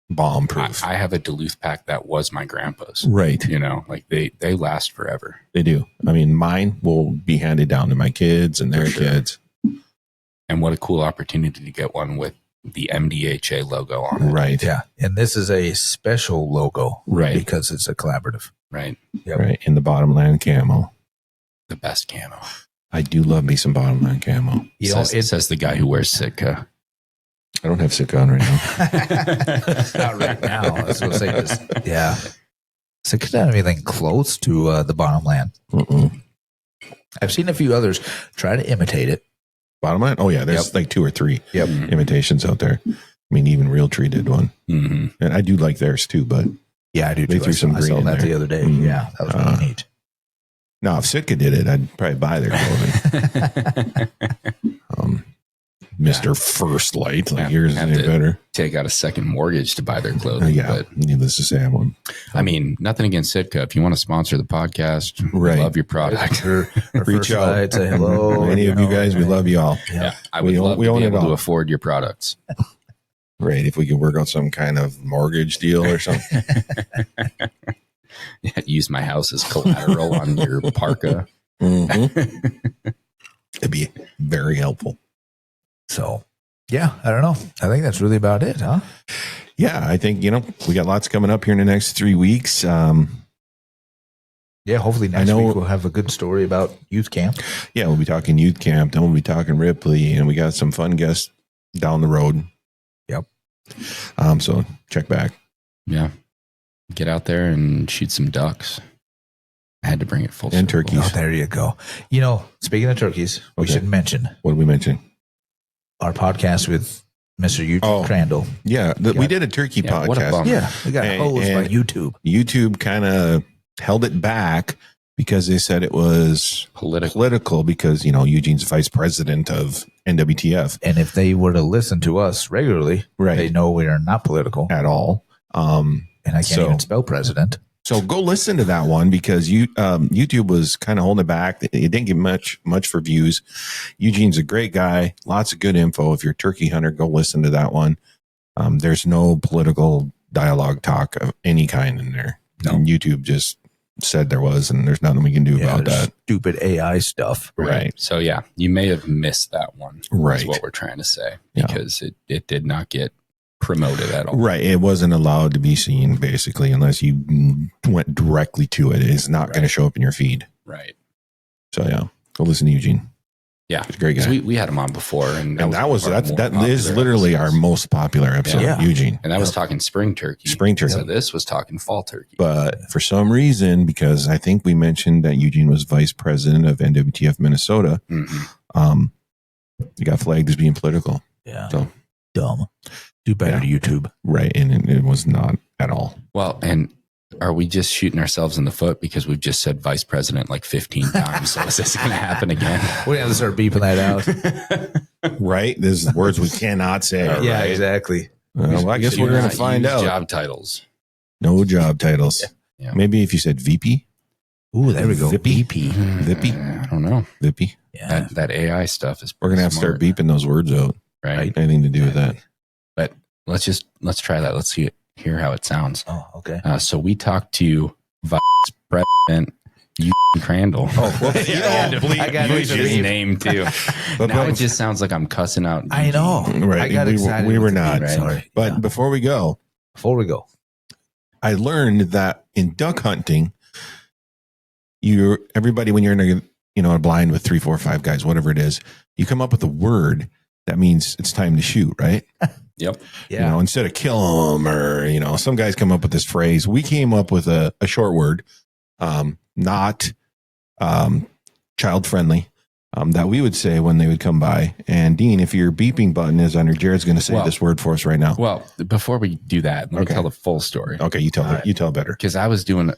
bomb proof. I have a Duluth pack that was my grandpa's. Right. Like they last forever. They do. I mean, mine will be handed down to my kids and their kids. And what a cool opportunity to get one with the MDHA logo on it. Right. Yeah. And this is a special logo. Right. Because it's a collaborative. Right. Yep. Right. In the bottomland camo. The best camo. I do love me some bottomland camo. It says the guy who wears Sitka. I don't have Sitka on right now. Not right now. I was going to say this. Yeah. So it could have anything close to the bottomland. Mm-mm. I've seen a few others try to imitate it. Bottomland? Oh, yeah. There's like 2 or 3 Yep. imitations out there. I mean, even Realtree did one. Mm-hmm. And I do like theirs too, but Yeah, I do They too. threw some I saw green in that there. the other day. Mhm. Yeah, that was really neat. no, if Sitka did it, I'd probably buy their clothing. Mr. First Light, like yours is have any to better. Take out a second mortgage to buy their clothing. Yeah, But needless to say, I won't. I mean, nothing against Sitka. If you want to sponsor the podcast, Right. we love your product. Or Reach first out. light, say hello. Any of you guys, we love you all. Yeah, I We would own- love we to own be it able to all. afford your products. Right. If we could work out some kind of mortgage deal or something. Yeah, use my house as collateral on your parka. Mm-hmm. It'd be very helpful. So, yeah, I don't know. I think that's really about it, huh? Yeah, I think, we got lots coming up here in the next 3 weeks. Yeah, hopefully next week we'll have a good story about youth camp. Yeah, we'll be talking youth camp. Then we'll be talking Ripley, and we got some fun guests down the road. Yep. So check back. Yeah. Get out there and shoot some ducks. I had to bring it full And circle. turkeys. Oh, there you go. You know, speaking of turkeys, we should mention What did we mention? our podcast with Mr. YouTube Crandall. Yeah, we did a turkey What a podcast. bummer. Yeah, we got hosed by and YouTube. YouTube kind of held it back because they said it was political because, Eugene's vice president of NWTF. And if they were to listen to us regularly, they know we are not political at all. And I can't even spell president. So go listen to that one because YouTube was kind of holding it back. It didn't get much for views. Eugene's a great guy. Lots of good info. If you're a turkey hunter, go listen to that one. There's no political dialogue talk of any kind in there. No. And YouTube just said there was, and there's nothing we can do about that. Stupid AI stuff. Right. So, you may have missed that one. Right. Is what we're trying to say because it did not get promoted at all. Right. It wasn't allowed to be seen, basically, unless you went directly to it. It's not going to show up in your feed. Right. So, go listen to Eugene. Yeah. He's a great guy. We had him on before. And that is literally our most popular episode, Eugene. And that was talking spring turkey. So this was talking fall turkey. But for some reason, because I think we mentioned that Eugene was vice president of NWTF Minnesota, he got flagged as being political. Yeah. So dumb. Do better to YouTube. Right. And it was not at all. Well, and are we just shooting ourselves in the foot because we've just said vice president like 15 times? So is this going to happen again? We have to start beeping that out. Right. There's words we cannot say. Yeah, exactly. Well, I guess we're going to find out. Job titles. No job titles. Yeah. Maybe if you said VP. Ooh, there we go. VP. I don't know. VP. Yeah. That AI stuff is we're going to have to start beeping those words out. Right. Anything to do with that. But let's try that. Let's hear how it sounds. Oh, okay. So we talked to Vice President Eugene Crandall. Oh, well, I got his name too. But now it just sounds like I'm cussing out. I know. Right. I got excited. We were not. Right? Sorry. But before we go, I learned that in duck hunting, everybody when you're in a blind with 3, 4, 5 guys, whatever it is, you come up with a word that means it's time to shoot, right? Yep. Yeah. Instead of kill them or, some guys come up with this phrase. We came up with a short word, not child friendly, that we would say when they would come by. And Dean, if your beeping button is under, Jared's going to say this word for us right now. Well, before we do that, let me tell the full story. Okay. You tell better. Because I was doing a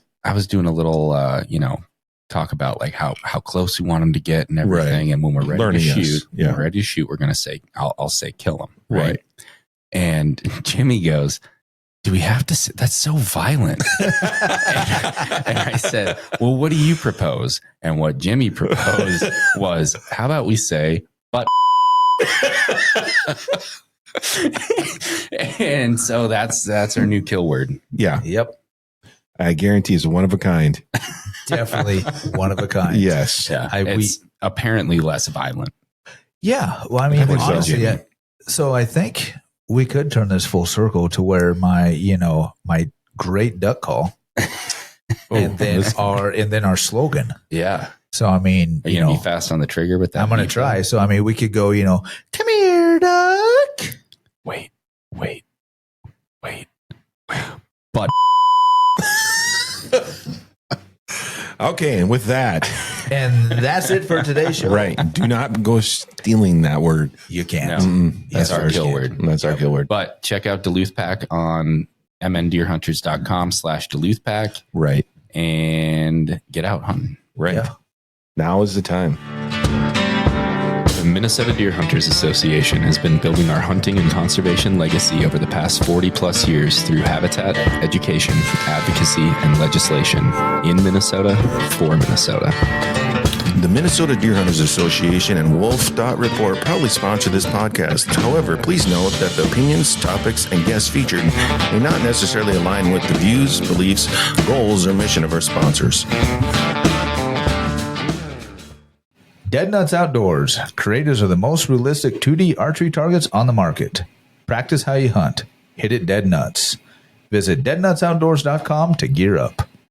little, talk about like how close we want them to get and everything. Right. And when we're ready to shoot, we're going to say, I'll say kill them. Right. And Jimmy goes, do we have to say that's so violent? And I said, well, what do you propose? And what Jimmy proposed was, how about we say, but and so that's our new kill word. Yeah. Yep. I guarantee it's one of a kind. Definitely one of a kind. Yes. Yeah. It's apparently less violent. Yeah. Well, I mean, honestly, so I think we could turn this full circle to where my great duck call and then our slogan. Yeah. So, I mean, are you going to be fast on the trigger with that? I'm going to try. So, I mean, we could go, come here, duck. Wait. But okay. And with that. And that's it for today's show. Right. Do not go stealing that word. You can't. No, that's our kill word. That's our kill word. But check out Duluth Pack on mndeerhunters.com/Duluth Pack. Right. And get out hunting. Right. Yeah. Now is the time. The Minnesota Deer Hunters Association has been building our hunting and conservation legacy over the past 40 plus years through habitat, education, advocacy, and legislation in Minnesota for Minnesota. The Minnesota Deer Hunters Association and wolf.report proudly sponsor this podcast. However, please note that the opinions, topics, and guests featured may not necessarily align with the views, beliefs, goals, or mission of our sponsors. Dead Nuts Outdoors, creators of the most realistic 2D archery targets on the market. Practice how you hunt. Hit it dead nuts. Visit deadnutsoutdoors.com to gear up.